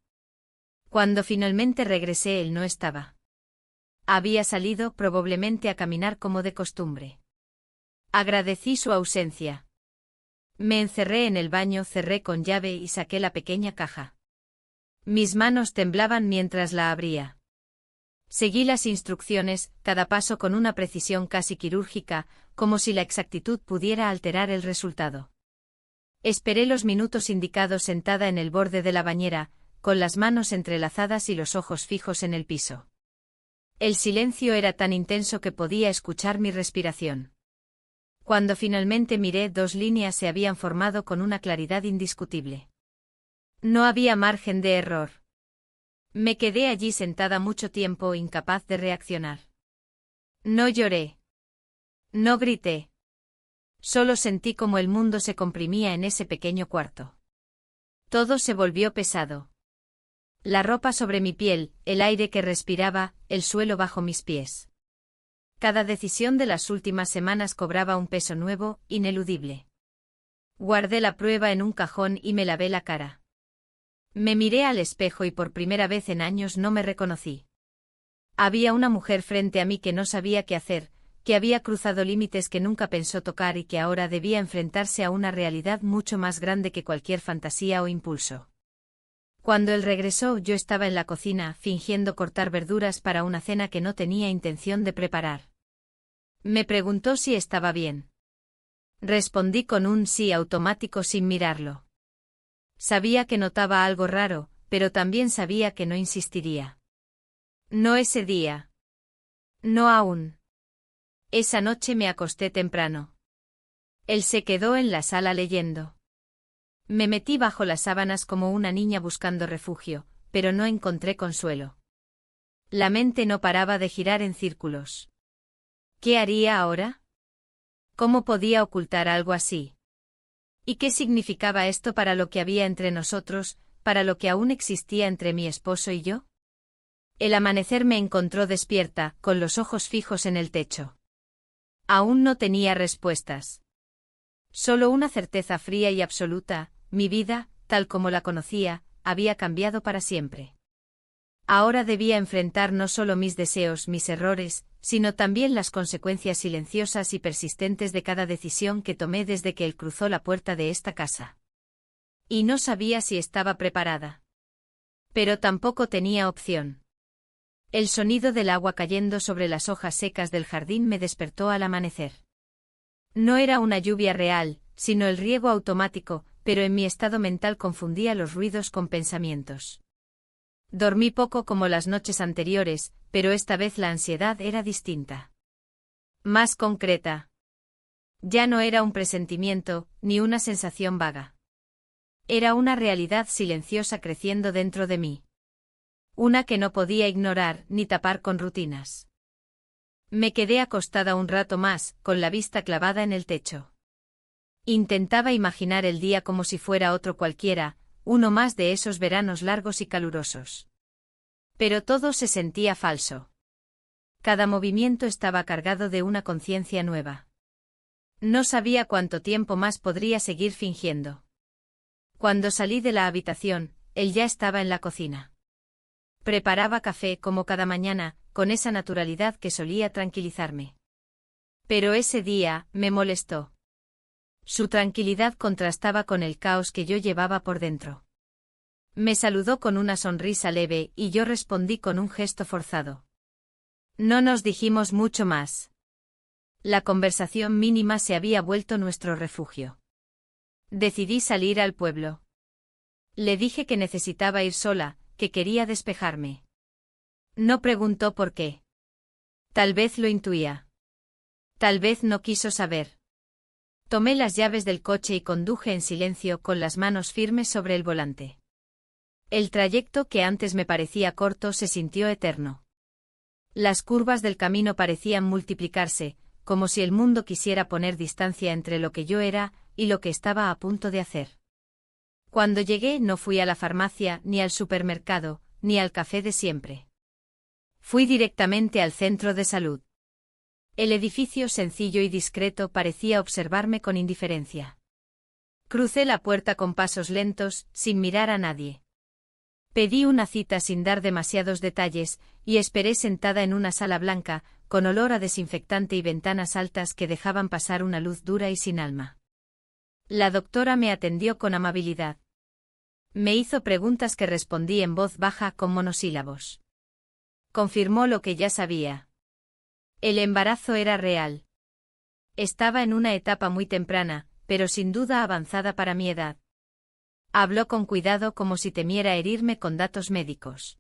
Cuando finalmente regresé, él no estaba. Había salido, probablemente a caminar como de costumbre. Agradecí su ausencia. Me encerré en el baño, cerré con llave y saqué la pequeña caja. Mis manos temblaban mientras la abría. Seguí las instrucciones, cada paso con una precisión casi quirúrgica, como si la exactitud pudiera alterar el resultado. Esperé los minutos indicados sentada en el borde de la bañera, con las manos entrelazadas y los ojos fijos en el piso. El silencio era tan intenso que podía escuchar mi respiración. Cuando finalmente miré, 2 líneas se habían formado con una claridad indiscutible. No había margen de error. Me quedé allí sentada mucho tiempo, incapaz de reaccionar. No lloré. No grité. Solo sentí como el mundo se comprimía en ese pequeño cuarto. Todo se volvió pesado. La ropa sobre mi piel, el aire que respiraba, el suelo bajo mis pies. Cada decisión de las últimas semanas cobraba un peso nuevo, ineludible. Guardé la prueba en un cajón y me lavé la cara. Me miré al espejo y por primera vez en años no me reconocí. Había una mujer frente a mí que no sabía qué hacer, que había cruzado límites que nunca pensó tocar y que ahora debía enfrentarse a una realidad mucho más grande que cualquier fantasía o impulso. Cuando él regresó, yo estaba en la cocina, fingiendo cortar verduras para una cena que no tenía intención de preparar. Me preguntó si estaba bien. Respondí con un sí automático sin mirarlo. Sabía que notaba algo raro, pero también sabía que no insistiría. No ese día. No aún. Esa noche me acosté temprano. Él se quedó en la sala leyendo. Me metí bajo las sábanas como una niña buscando refugio, pero no encontré consuelo. La mente no paraba de girar en círculos. ¿Qué haría ahora? ¿Cómo podía ocultar algo así? ¿Y qué significaba esto para lo que había entre nosotros, para lo que aún existía entre mi esposo y yo? El amanecer me encontró despierta, con los ojos fijos en el techo. Aún no tenía respuestas. Solo una certeza fría y absoluta: mi vida, tal como la conocía, había cambiado para siempre. Ahora debía enfrentar no solo mis deseos, mis errores, sino también las consecuencias silenciosas y persistentes de cada decisión que tomé desde que él cruzó la puerta de esta casa. Y no sabía si estaba preparada. Pero tampoco tenía opción. El sonido del agua cayendo sobre las hojas secas del jardín me despertó al amanecer. No era una lluvia real, sino el riego automático, pero en mi estado mental confundía los ruidos con pensamientos. Dormí poco como las noches anteriores, pero esta vez la ansiedad era distinta. Más concreta. Ya no era un presentimiento, ni una sensación vaga. Era una realidad silenciosa creciendo dentro de mí. Una que no podía ignorar ni tapar con rutinas. Me quedé acostada un rato más, con la vista clavada en el techo. Intentaba imaginar el día como si fuera otro cualquiera, uno más de esos veranos largos y calurosos. Pero todo se sentía falso. Cada movimiento estaba cargado de una conciencia nueva. No sabía cuánto tiempo más podría seguir fingiendo. Cuando salí de la habitación, él ya estaba en la cocina. Preparaba café como cada mañana, con esa naturalidad que solía tranquilizarme. Pero ese día, me molestó. Su tranquilidad contrastaba con el caos que yo llevaba por dentro. Me saludó con una sonrisa leve y yo respondí con un gesto forzado. No nos dijimos mucho más. La conversación mínima se había vuelto nuestro refugio. Decidí salir al pueblo. Le dije que necesitaba ir sola, que quería despejarme. No preguntó por qué. Tal vez lo intuía. Tal vez no quiso saber. Tomé las llaves del coche y conduje en silencio con las manos firmes sobre el volante. El trayecto que antes me parecía corto se sintió eterno. Las curvas del camino parecían multiplicarse, como si el mundo quisiera poner distancia entre lo que yo era y lo que estaba a punto de hacer. Cuando llegué no fui a la farmacia, ni al supermercado, ni al café de siempre. Fui directamente al centro de salud. El edificio sencillo y discreto parecía observarme con indiferencia. Crucé la puerta con pasos lentos, sin mirar a nadie. Pedí una cita sin dar demasiados detalles, y esperé sentada en una sala blanca, con olor a desinfectante y ventanas altas que dejaban pasar una luz dura y sin alma. La doctora me atendió con amabilidad. Me hizo preguntas que respondí en voz baja con monosílabos. Confirmó lo que ya sabía. El embarazo era real. Estaba en una etapa muy temprana, pero sin duda avanzada para mi edad. Habló con cuidado como si temiera herirme con datos médicos.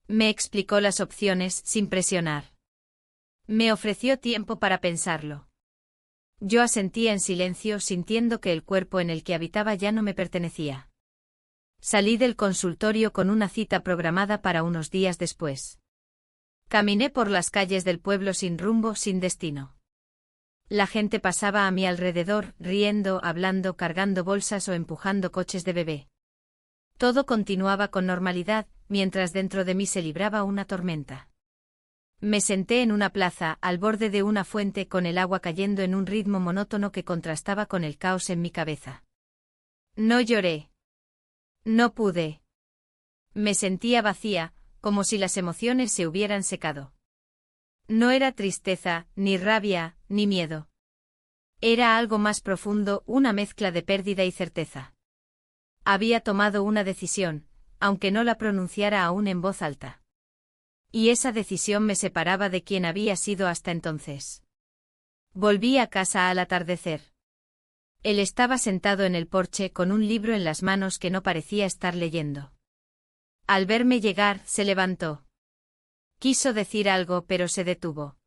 Me explicó las opciones sin presionar. Me ofreció tiempo para pensarlo. Yo asentía en silencio, sintiendo que el cuerpo en el que habitaba ya no me pertenecía. Salí del consultorio con una cita programada para unos días después. Caminé por las calles del pueblo sin rumbo, sin destino. La gente pasaba a mi alrededor, riendo, hablando, cargando bolsas o empujando coches de bebé. Todo continuaba con normalidad, mientras dentro de mí se libraba una tormenta. Me senté en una plaza, al borde de una fuente, con el agua cayendo en un ritmo monótono que contrastaba con el caos en mi cabeza. No lloré. No pude. Me sentía vacía, como si las emociones se hubieran secado. No era tristeza, ni rabia, ni miedo. Era algo más profundo, una mezcla de pérdida y certeza. Había tomado una decisión, aunque no la pronunciara aún en voz alta. Y esa decisión me separaba de quien había sido hasta entonces. Volví a casa al atardecer. Él estaba sentado en el porche con un libro en las manos que no parecía estar leyendo. Al verme llegar, se levantó. Quiso decir algo, pero se detuvo.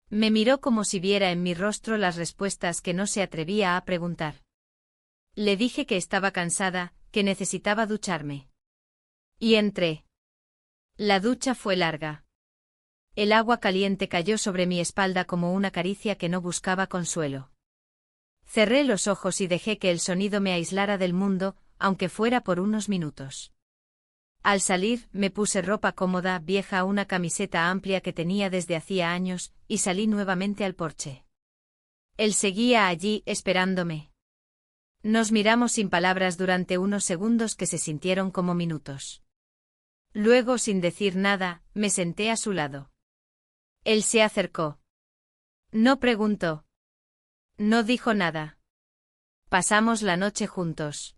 Me miró como si viera en mi rostro las respuestas que no se atrevía a preguntar. Le dije que estaba cansada, que necesitaba ducharme. Y entré. La ducha fue larga. El agua caliente cayó sobre mi espalda como una caricia que no buscaba consuelo. Cerré los ojos y dejé que el sonido me aislara del mundo, aunque fuera por unos minutos. Al salir, me puse ropa cómoda, vieja, una camiseta amplia que tenía desde hacía años, y salí nuevamente al porche. Él seguía allí, esperándome. Nos miramos sin palabras durante unos segundos que se sintieron como minutos. Luego, sin decir nada, me senté a su lado. Él se acercó. No preguntó. No dijo nada. Pasamos la noche juntos.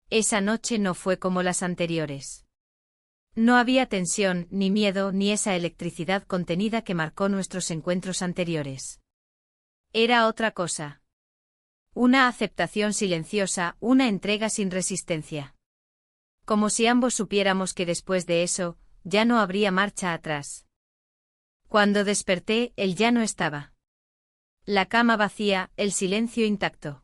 Esa noche no fue como las anteriores. No había tensión, ni miedo, ni esa electricidad contenida que marcó nuestros encuentros anteriores. Era otra cosa. Una aceptación silenciosa, una entrega sin resistencia. Como si ambos supiéramos que después de eso, ya no habría marcha atrás. Cuando desperté, él ya no estaba. La cama vacía, el silencio intacto.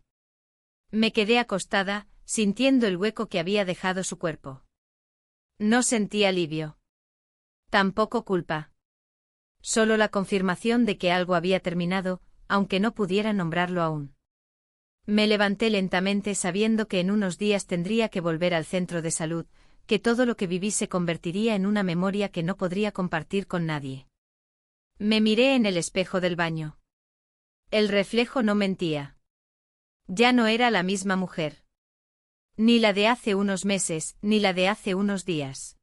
Me quedé acostada, sintiendo el hueco que había dejado su cuerpo. No sentí alivio. Tampoco culpa. Solo la confirmación de que algo había terminado, aunque no pudiera nombrarlo aún. Me levanté lentamente sabiendo que en unos días tendría que volver al centro de salud, que todo lo que viví se convertiría en una memoria que no podría compartir con nadie. Me miré en el espejo del baño. El reflejo no mentía. Ya no era la misma mujer. Ni la de hace unos meses, ni la de hace unos días.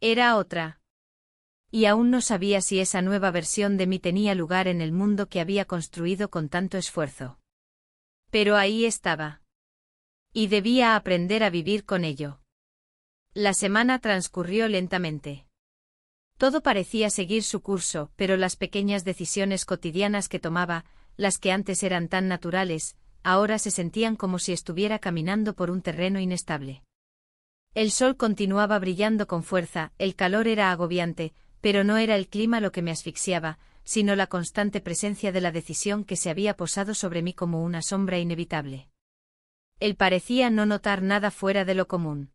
Era otra. Y aún no sabía si esa nueva versión de mí tenía lugar en el mundo que había construido con tanto esfuerzo. Pero ahí estaba. Y debía aprender a vivir con ello. La semana transcurrió lentamente. Todo parecía seguir su curso, pero las pequeñas decisiones cotidianas que tomaba, las que antes eran tan naturales, ahora se sentían como si estuviera caminando por un terreno inestable. El sol continuaba brillando con fuerza, el calor era agobiante, pero no era el clima lo que me asfixiaba, sino la constante presencia de la decisión que se había posado sobre mí como una sombra inevitable. Él parecía no notar nada fuera de lo común.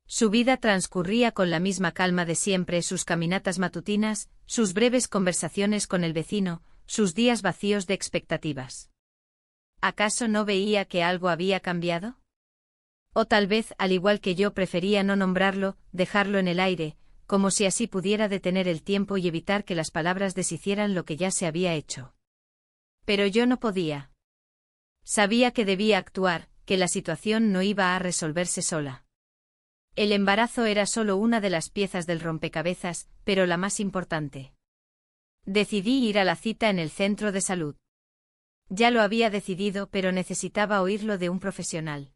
Su vida transcurría con la misma calma de siempre, sus caminatas matutinas, sus breves conversaciones con el vecino, sus días vacíos de expectativas. ¿Acaso no veía que algo había cambiado? O tal vez, al igual que yo, prefería no nombrarlo, dejarlo en el aire, como si así pudiera detener el tiempo y evitar que las palabras deshicieran lo que ya se había hecho. Pero yo no podía. Sabía que debía actuar, que la situación no iba a resolverse sola. El embarazo era solo una de las piezas del rompecabezas, pero la más importante. Decidí ir a la cita en el centro de salud. Ya lo había decidido, pero necesitaba oírlo de un profesional.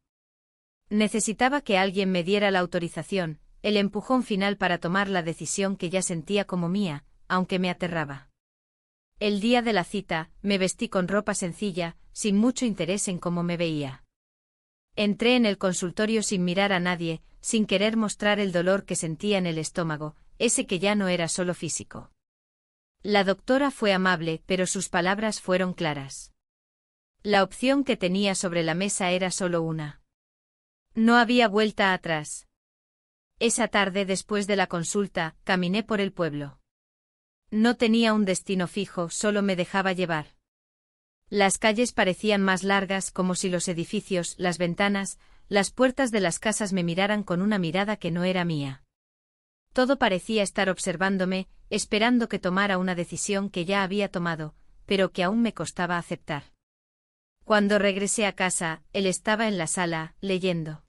Necesitaba que alguien me diera la autorización, el empujón final para tomar la decisión que ya sentía como mía, aunque me aterraba. El día de la cita, me vestí con ropa sencilla, sin mucho interés en cómo me veía. Entré en el consultorio sin mirar a nadie, sin querer mostrar el dolor que sentía en el estómago, ese que ya no era solo físico. La doctora fue amable, pero sus palabras fueron claras. La opción que tenía sobre la mesa era solo una. No había vuelta atrás. Esa tarde, después de la consulta, caminé por el pueblo. No tenía un destino fijo, solo me dejaba llevar. Las calles parecían más largas, como si los edificios, las ventanas, las puertas de las casas me miraran con una mirada que no era mía. Todo parecía estar observándome, esperando que tomara una decisión que ya había tomado, pero que aún me costaba aceptar. Cuando regresé a casa, él estaba en la sala, leyendo.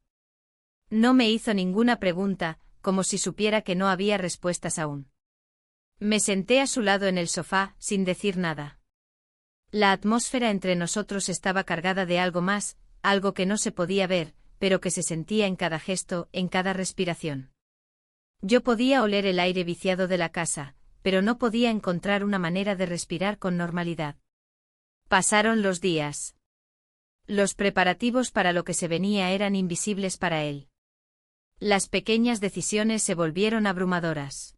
No me hizo ninguna pregunta, como si supiera que no había respuestas aún. Me senté a su lado en el sofá, sin decir nada. La atmósfera entre nosotros estaba cargada de algo más, algo que no se podía ver, pero que se sentía en cada gesto, en cada respiración. Yo podía oler el aire viciado de la casa, pero no podía encontrar una manera de respirar con normalidad. Pasaron los días. Los preparativos para lo que se venía eran invisibles para él. Las pequeñas decisiones se volvieron abrumadoras.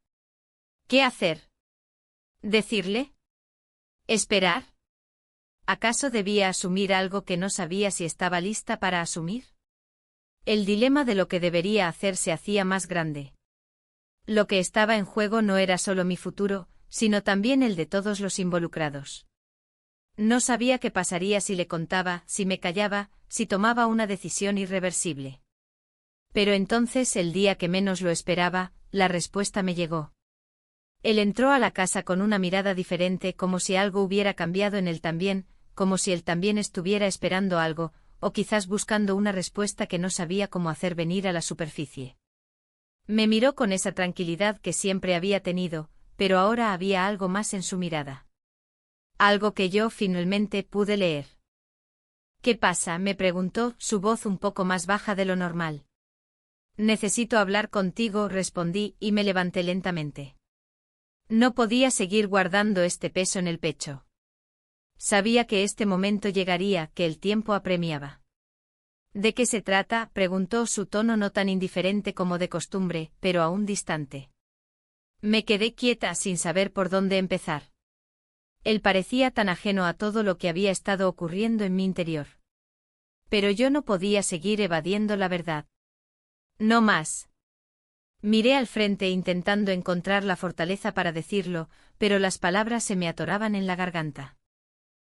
¿Qué hacer? ¿Decirle? ¿Esperar? ¿Acaso debía asumir algo que no sabía si estaba lista para asumir? El dilema de lo que debería hacer se hacía más grande. Lo que estaba en juego no era solo mi futuro, sino también el de todos los involucrados. No sabía qué pasaría si le contaba, si me callaba, si tomaba una decisión irreversible. Pero entonces, el día que menos lo esperaba, la respuesta me llegó. Él entró a la casa con una mirada diferente, como si algo hubiera cambiado en él también, como si él también estuviera esperando algo, o quizás buscando una respuesta que no sabía cómo hacer venir a la superficie. Me miró con esa tranquilidad que siempre había tenido, pero ahora había algo más en su mirada. Algo que yo finalmente pude leer. ¿Qué pasa?, me preguntó, su voz un poco más baja de lo normal. Necesito hablar contigo, respondí, y me levanté lentamente. No podía seguir guardando este peso en el pecho. Sabía que este momento llegaría, que el tiempo apremiaba. ¿De qué se trata?, preguntó, su tono no tan indiferente como de costumbre, pero aún distante. Me quedé quieta sin saber por dónde empezar. Él parecía tan ajeno a todo lo que había estado ocurriendo en mi interior. Pero yo no podía seguir evadiendo la verdad. No más. Miré al frente intentando encontrar la fortaleza para decirlo, pero las palabras se me atoraban en la garganta.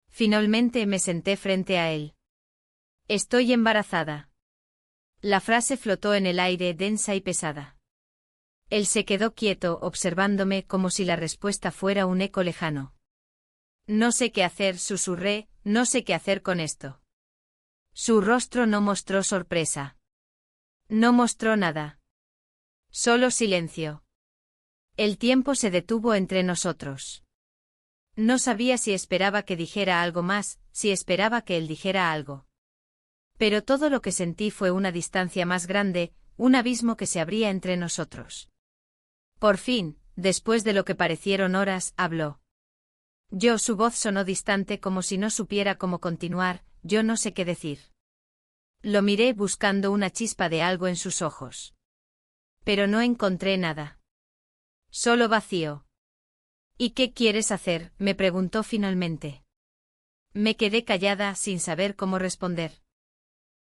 Finalmente me senté frente a él. Estoy embarazada. La frase flotó en el aire, densa y pesada. Él se quedó quieto, observándome como si la respuesta fuera un eco lejano. No sé qué hacer, susurré, no sé qué hacer con esto. Su rostro no mostró sorpresa. No mostró nada. Solo silencio. El tiempo se detuvo entre nosotros. No sabía si esperaba que dijera algo más, si esperaba que él dijera algo. Pero todo lo que sentí fue una distancia más grande, un abismo que se abría entre nosotros. Por fin, después de lo que parecieron horas, habló. Su voz sonó distante como si no supiera cómo continuar, yo no sé qué decir. Lo miré buscando una chispa de algo en sus ojos. Pero no encontré nada. Solo vacío. ¿Y qué quieres hacer?, me preguntó finalmente. Me quedé callada sin saber cómo responder.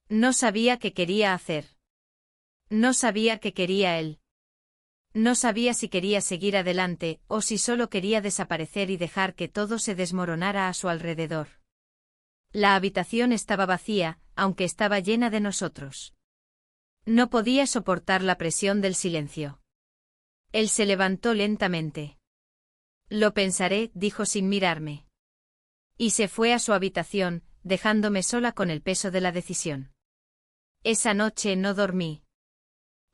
No sabía qué quería hacer. No sabía qué quería él. No sabía si quería seguir adelante, o si solo quería desaparecer y dejar que todo se desmoronara a su alrededor. La habitación estaba vacía, aunque estaba llena de nosotros. No podía soportar la presión del silencio. Él se levantó lentamente. Lo pensaré, dijo sin mirarme. Y se fue a su habitación, dejándome sola con el peso de la decisión. Esa noche no dormí.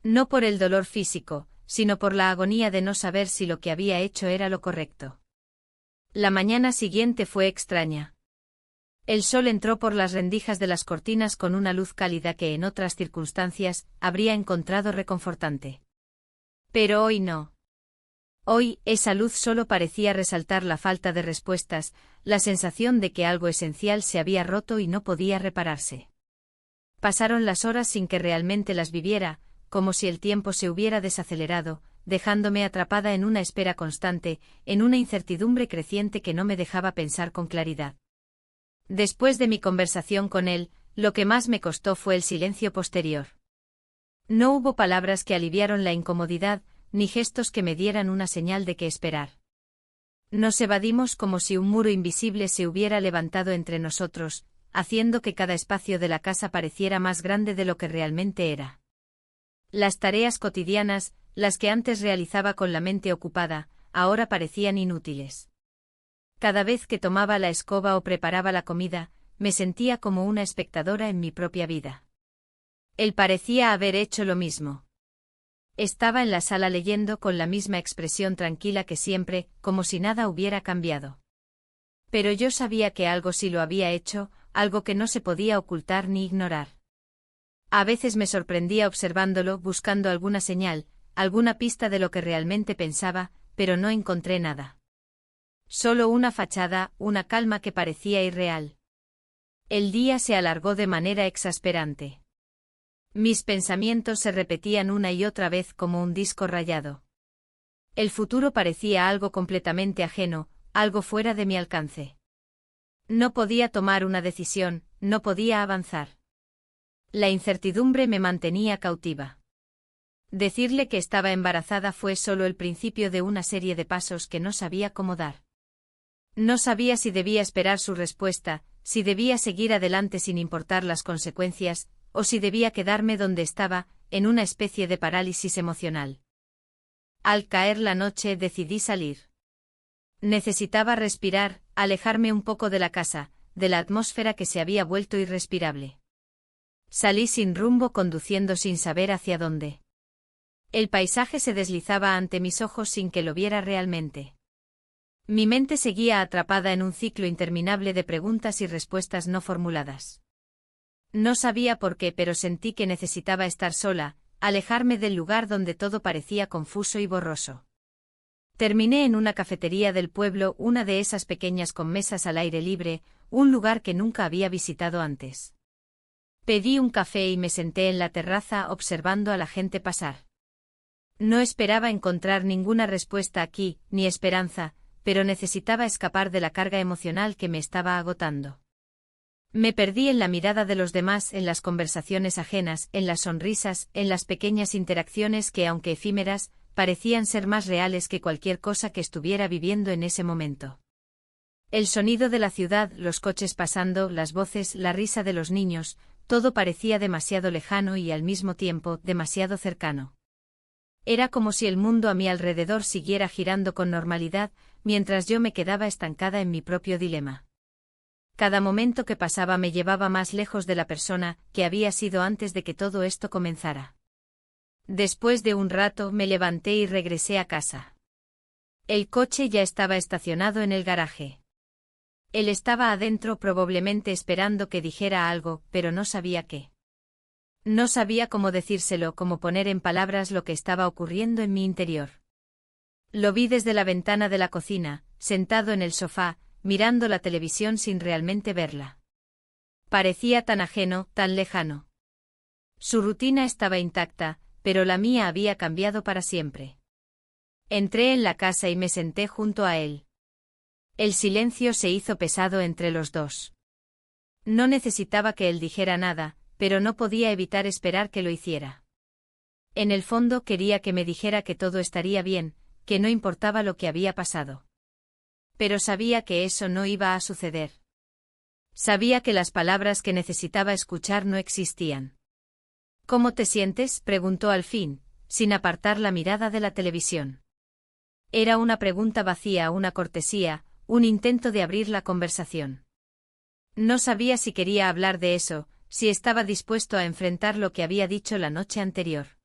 No por el dolor físico, sino por la agonía de no saber si lo que había hecho era lo correcto. La mañana siguiente fue extraña. El sol entró por las rendijas de las cortinas con una luz cálida que en otras circunstancias habría encontrado reconfortante. Pero hoy no. Hoy, esa luz solo parecía resaltar la falta de respuestas, la sensación de que algo esencial se había roto y no podía repararse. Pasaron las horas sin que realmente las viviera, como si el tiempo se hubiera desacelerado, dejándome atrapada en una espera constante, en una incertidumbre creciente que no me dejaba pensar con claridad. Después de mi conversación con él, lo que más me costó fue el silencio posterior. No hubo palabras que aliviaron la incomodidad, ni gestos que me dieran una señal de qué esperar. Nos evadimos como si un muro invisible se hubiera levantado entre nosotros, haciendo que cada espacio de la casa pareciera más grande de lo que realmente era. Las tareas cotidianas, las que antes realizaba con la mente ocupada, ahora parecían inútiles. Cada vez que tomaba la escoba o preparaba la comida, me sentía como una espectadora en mi propia vida. Él parecía haber hecho lo mismo. Estaba en la sala leyendo con la misma expresión tranquila que siempre, como si nada hubiera cambiado. Pero yo sabía que algo sí lo había hecho, algo que no se podía ocultar ni ignorar. A veces me sorprendía observándolo, buscando alguna señal, alguna pista de lo que realmente pensaba, pero no encontré nada. Solo una fachada, una calma que parecía irreal. El día se alargó de manera exasperante. Mis pensamientos se repetían una y otra vez como un disco rayado. El futuro parecía algo completamente ajeno, algo fuera de mi alcance. No podía tomar una decisión, no podía avanzar. La incertidumbre me mantenía cautiva. Decirle que estaba embarazada fue solo el principio de una serie de pasos que no sabía cómo dar. No sabía si debía esperar su respuesta, si debía seguir adelante sin importar las consecuencias, o si debía quedarme donde estaba, en una especie de parálisis emocional. Al caer la noche decidí salir. Necesitaba respirar, alejarme un poco de la casa, de la atmósfera que se había vuelto irrespirable. Salí sin rumbo, conduciendo sin saber hacia dónde. El paisaje se deslizaba ante mis ojos sin que lo viera realmente. Mi mente seguía atrapada en un ciclo interminable de preguntas y respuestas no formuladas. No sabía por qué, pero sentí que necesitaba estar sola, alejarme del lugar donde todo parecía confuso y borroso. Terminé en una cafetería del pueblo, una de esas pequeñas con mesas al aire libre, un lugar que nunca había visitado antes. Pedí un café y me senté en la terraza observando a la gente pasar. No esperaba encontrar ninguna respuesta aquí, ni esperanza, pero necesitaba escapar de la carga emocional que me estaba agotando. Me perdí en la mirada de los demás, en las conversaciones ajenas, en las sonrisas, en las pequeñas interacciones que, aunque efímeras, parecían ser más reales que cualquier cosa que estuviera viviendo en ese momento. El sonido de la ciudad, los coches pasando, las voces, la risa de los niños, todo parecía demasiado lejano y al mismo tiempo demasiado cercano. Era como si el mundo a mi alrededor siguiera girando con normalidad, mientras yo me quedaba estancada en mi propio dilema. Cada momento que pasaba me llevaba más lejos de la persona que había sido antes de que todo esto comenzara. Después de un rato me levanté y regresé a casa. El coche ya estaba estacionado en el garaje. Él estaba adentro, probablemente esperando que dijera algo, pero no sabía qué. No sabía cómo decírselo, cómo poner en palabras lo que estaba ocurriendo en mi interior. Lo vi desde la ventana de la cocina, sentado en el sofá, mirando la televisión sin realmente verla. Parecía tan ajeno, tan lejano. Su rutina estaba intacta, pero la mía había cambiado para siempre. Entré en la casa y me senté junto a él. El silencio se hizo pesado entre los dos. No necesitaba que él dijera nada, pero no podía evitar esperar que lo hiciera. En el fondo quería que me dijera que todo estaría bien, que no importaba lo que había pasado. Pero sabía que eso no iba a suceder. Sabía que las palabras que necesitaba escuchar no existían. ¿Cómo te sientes?, preguntó al fin, sin apartar la mirada de la televisión. Era una pregunta vacía, una cortesía, un intento de abrir la conversación. No sabía si quería hablar de eso, si estaba dispuesto a enfrentar lo que había dicho la noche anterior.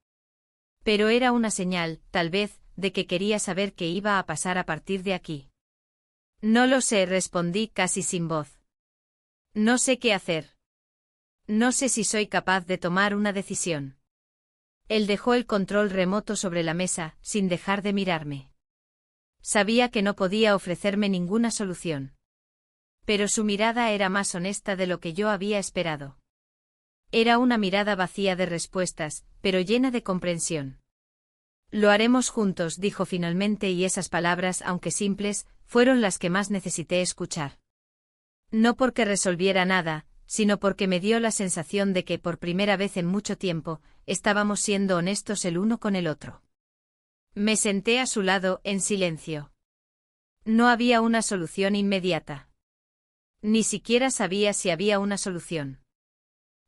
Pero era una señal, tal vez, de que quería saber qué iba a pasar a partir de aquí. No lo sé, respondí casi sin voz. No sé qué hacer. No sé si soy capaz de tomar una decisión. Él dejó el control remoto sobre la mesa, sin dejar de mirarme. Sabía que no podía ofrecerme ninguna solución. Pero su mirada era más honesta de lo que yo había esperado. Era una mirada vacía de respuestas, pero llena de comprensión. Lo haremos juntos, dijo finalmente, y esas palabras, aunque simples, fueron las que más necesité escuchar. No porque resolviera nada, sino porque me dio la sensación de que, por primera vez en mucho tiempo, estábamos siendo honestos el uno con el otro. Me senté a su lado, en silencio. No había una solución inmediata. Ni siquiera sabía si había una solución.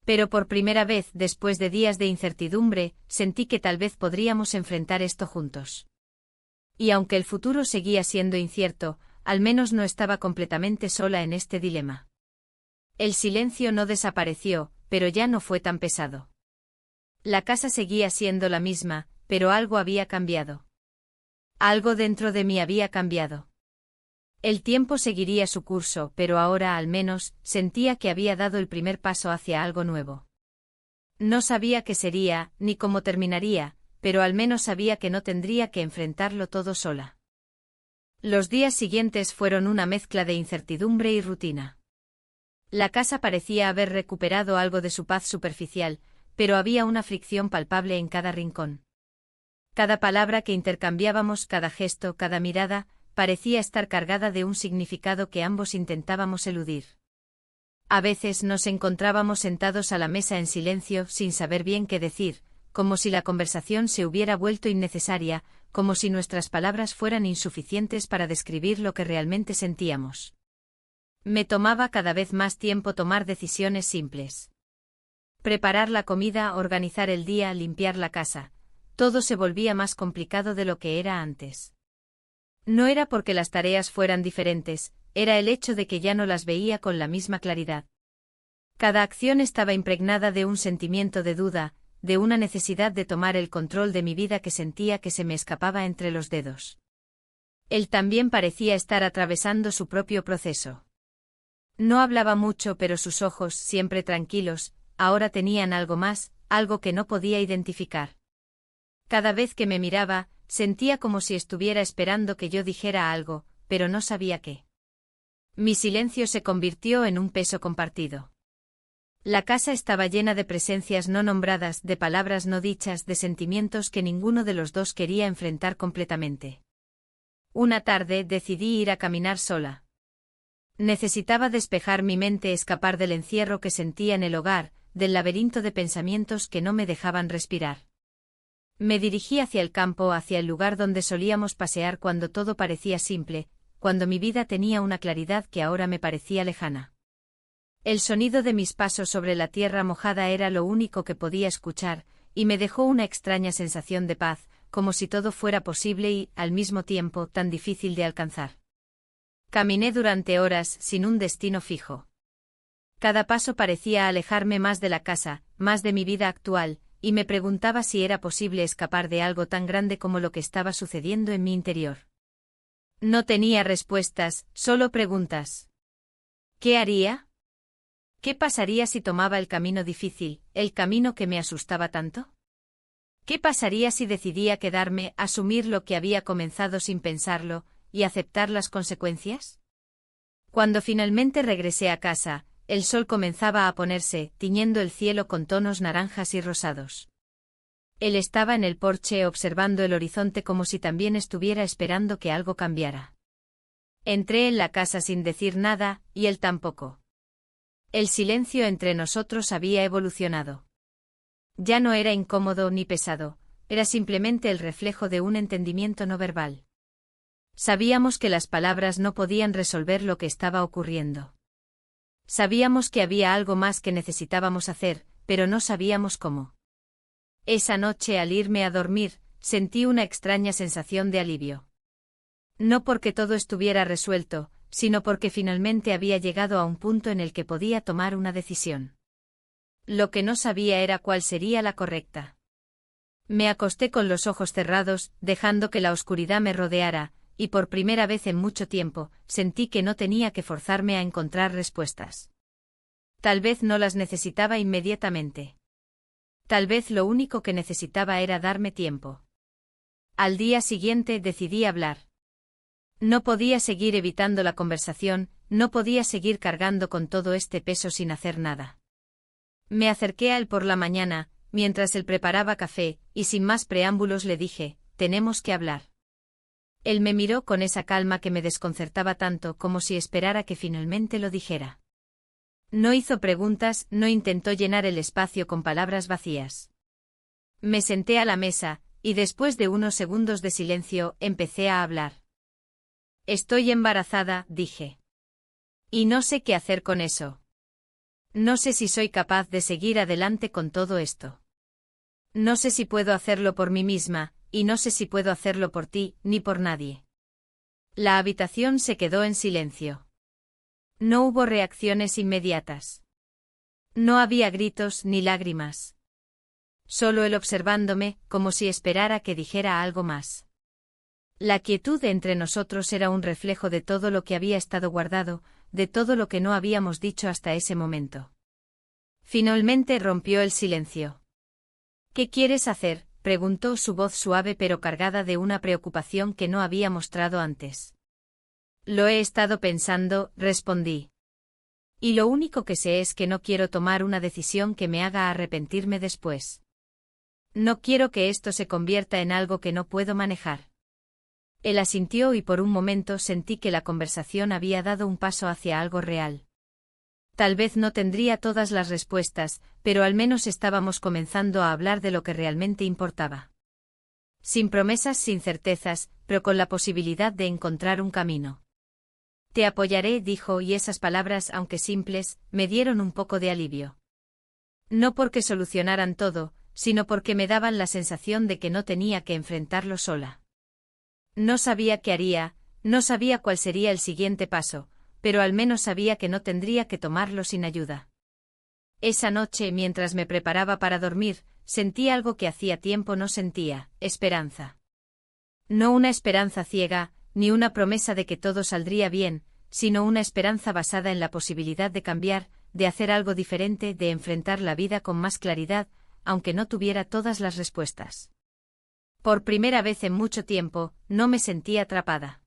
Pero por primera vez, después de días de incertidumbre, sentí que tal vez podríamos enfrentar esto juntos. Y aunque el futuro seguía siendo incierto, al menos no estaba completamente sola en este dilema. El silencio no desapareció, pero ya no fue tan pesado. La casa seguía siendo la misma, pero algo había cambiado. Algo dentro de mí había cambiado. El tiempo seguiría su curso, pero ahora al menos sentía que había dado el primer paso hacia algo nuevo. No sabía qué sería, ni cómo terminaría, pero al menos sabía que no tendría que enfrentarlo todo sola. Los días siguientes fueron una mezcla de incertidumbre y rutina. La casa parecía haber recuperado algo de su paz superficial, pero había una fricción palpable en cada rincón. Cada palabra que intercambiábamos, cada gesto, cada mirada, parecía estar cargada de un significado que ambos intentábamos eludir. A veces nos encontrábamos sentados a la mesa en silencio, sin saber bien qué decir, como si la conversación se hubiera vuelto innecesaria, como si nuestras palabras fueran insuficientes para describir lo que realmente sentíamos. Me tomaba cada vez más tiempo tomar decisiones simples. Preparar la comida, organizar el día, limpiar la casa. Todo se volvía más complicado de lo que era antes. No era porque las tareas fueran diferentes, era el hecho de que ya no las veía con la misma claridad. Cada acción estaba impregnada de un sentimiento de duda, de una necesidad de tomar el control de mi vida que sentía que se me escapaba entre los dedos. Él también parecía estar atravesando su propio proceso. No hablaba mucho, pero sus ojos, siempre tranquilos, ahora tenían algo más, algo que no podía identificar. Cada vez que me miraba, sentía como si estuviera esperando que yo dijera algo, pero no sabía qué. Mi silencio se convirtió en un peso compartido. La casa estaba llena de presencias no nombradas, de palabras no dichas, de sentimientos que ninguno de los dos quería enfrentar completamente. Una tarde decidí ir a caminar sola. Necesitaba despejar mi mente, escapar del encierro que sentía en el hogar, del laberinto de pensamientos que no me dejaban respirar. Me dirigí hacia el campo, hacia el lugar donde solíamos pasear cuando todo parecía simple, cuando mi vida tenía una claridad que ahora me parecía lejana. El sonido de mis pasos sobre la tierra mojada era lo único que podía escuchar, y me dejó una extraña sensación de paz, como si todo fuera posible y, al mismo tiempo, tan difícil de alcanzar. Caminé durante horas, sin un destino fijo. Cada paso parecía alejarme más de la casa, más de mi vida actual, y me preguntaba si era posible escapar de algo tan grande como lo que estaba sucediendo en mi interior. No tenía respuestas, solo preguntas. ¿Qué haría? ¿Qué pasaría si tomaba el camino difícil, el camino que me asustaba tanto? ¿Qué pasaría si decidía quedarme, asumir lo que había comenzado sin pensarlo, y aceptar las consecuencias? Cuando finalmente regresé a casa, el sol comenzaba a ponerse, tiñendo el cielo con tonos naranjas y rosados. Él estaba en el porche observando el horizonte como si también estuviera esperando que algo cambiara. Entré en la casa sin decir nada, y él tampoco. El silencio entre nosotros había evolucionado. Ya no era incómodo ni pesado, era simplemente el reflejo de un entendimiento no verbal. Sabíamos que las palabras no podían resolver lo que estaba ocurriendo. Sabíamos que había algo más que necesitábamos hacer, pero no sabíamos cómo. Esa noche, al irme a dormir, sentí una extraña sensación de alivio. No porque todo estuviera resuelto, sino porque finalmente había llegado a un punto en el que podía tomar una decisión. Lo que no sabía era cuál sería la correcta. Me acosté con los ojos cerrados, dejando que la oscuridad me rodeara, y por primera vez en mucho tiempo, sentí que no tenía que forzarme a encontrar respuestas. Tal vez no las necesitaba inmediatamente. Tal vez lo único que necesitaba era darme tiempo. Al día siguiente decidí hablar. No podía seguir evitando la conversación, no podía seguir cargando con todo este peso sin hacer nada. Me acerqué a él por la mañana, mientras él preparaba café, y sin más preámbulos le dije, tenemos que hablar. Él me miró con esa calma que me desconcertaba tanto como si esperara que finalmente lo dijera. No hizo preguntas, no intentó llenar el espacio con palabras vacías. Me senté a la mesa, y después de unos segundos de silencio, empecé a hablar. Estoy embarazada, dije. Y no sé qué hacer con eso. No sé si soy capaz de seguir adelante con todo esto. No sé si puedo hacerlo por mí misma, y no sé si puedo hacerlo por ti, ni por nadie. La habitación se quedó en silencio. No hubo reacciones inmediatas. No había gritos ni lágrimas. Solo él observándome, como si esperara que dijera algo más. La quietud entre nosotros era un reflejo de todo lo que había estado guardado, de todo lo que no habíamos dicho hasta ese momento. Finalmente rompió el silencio. ¿Qué quieres hacer?, preguntó, su voz suave pero cargada de una preocupación que no había mostrado antes. Lo he estado pensando, respondí. Y lo único que sé es que no quiero tomar una decisión que me haga arrepentirme después. No quiero que esto se convierta en algo que no puedo manejar. Él asintió y por un momento sentí que la conversación había dado un paso hacia algo real. Tal vez no tendría todas las respuestas, pero al menos estábamos comenzando a hablar de lo que realmente importaba. Sin promesas, sin certezas, pero con la posibilidad de encontrar un camino. Te apoyaré, dijo, y esas palabras, aunque simples, me dieron un poco de alivio. No porque solucionaran todo, sino porque me daban la sensación de que no tenía que enfrentarlo sola. No sabía qué haría, no sabía cuál sería el siguiente paso, pero al menos sabía que no tendría que tomarlo sin ayuda. Esa noche, mientras me preparaba para dormir, sentí algo que hacía tiempo no sentía: esperanza. No una esperanza ciega, ni una promesa de que todo saldría bien, sino una esperanza basada en la posibilidad de cambiar, de hacer algo diferente, de enfrentar la vida con más claridad, aunque no tuviera todas las respuestas. Por primera vez en mucho tiempo, no me sentí atrapada.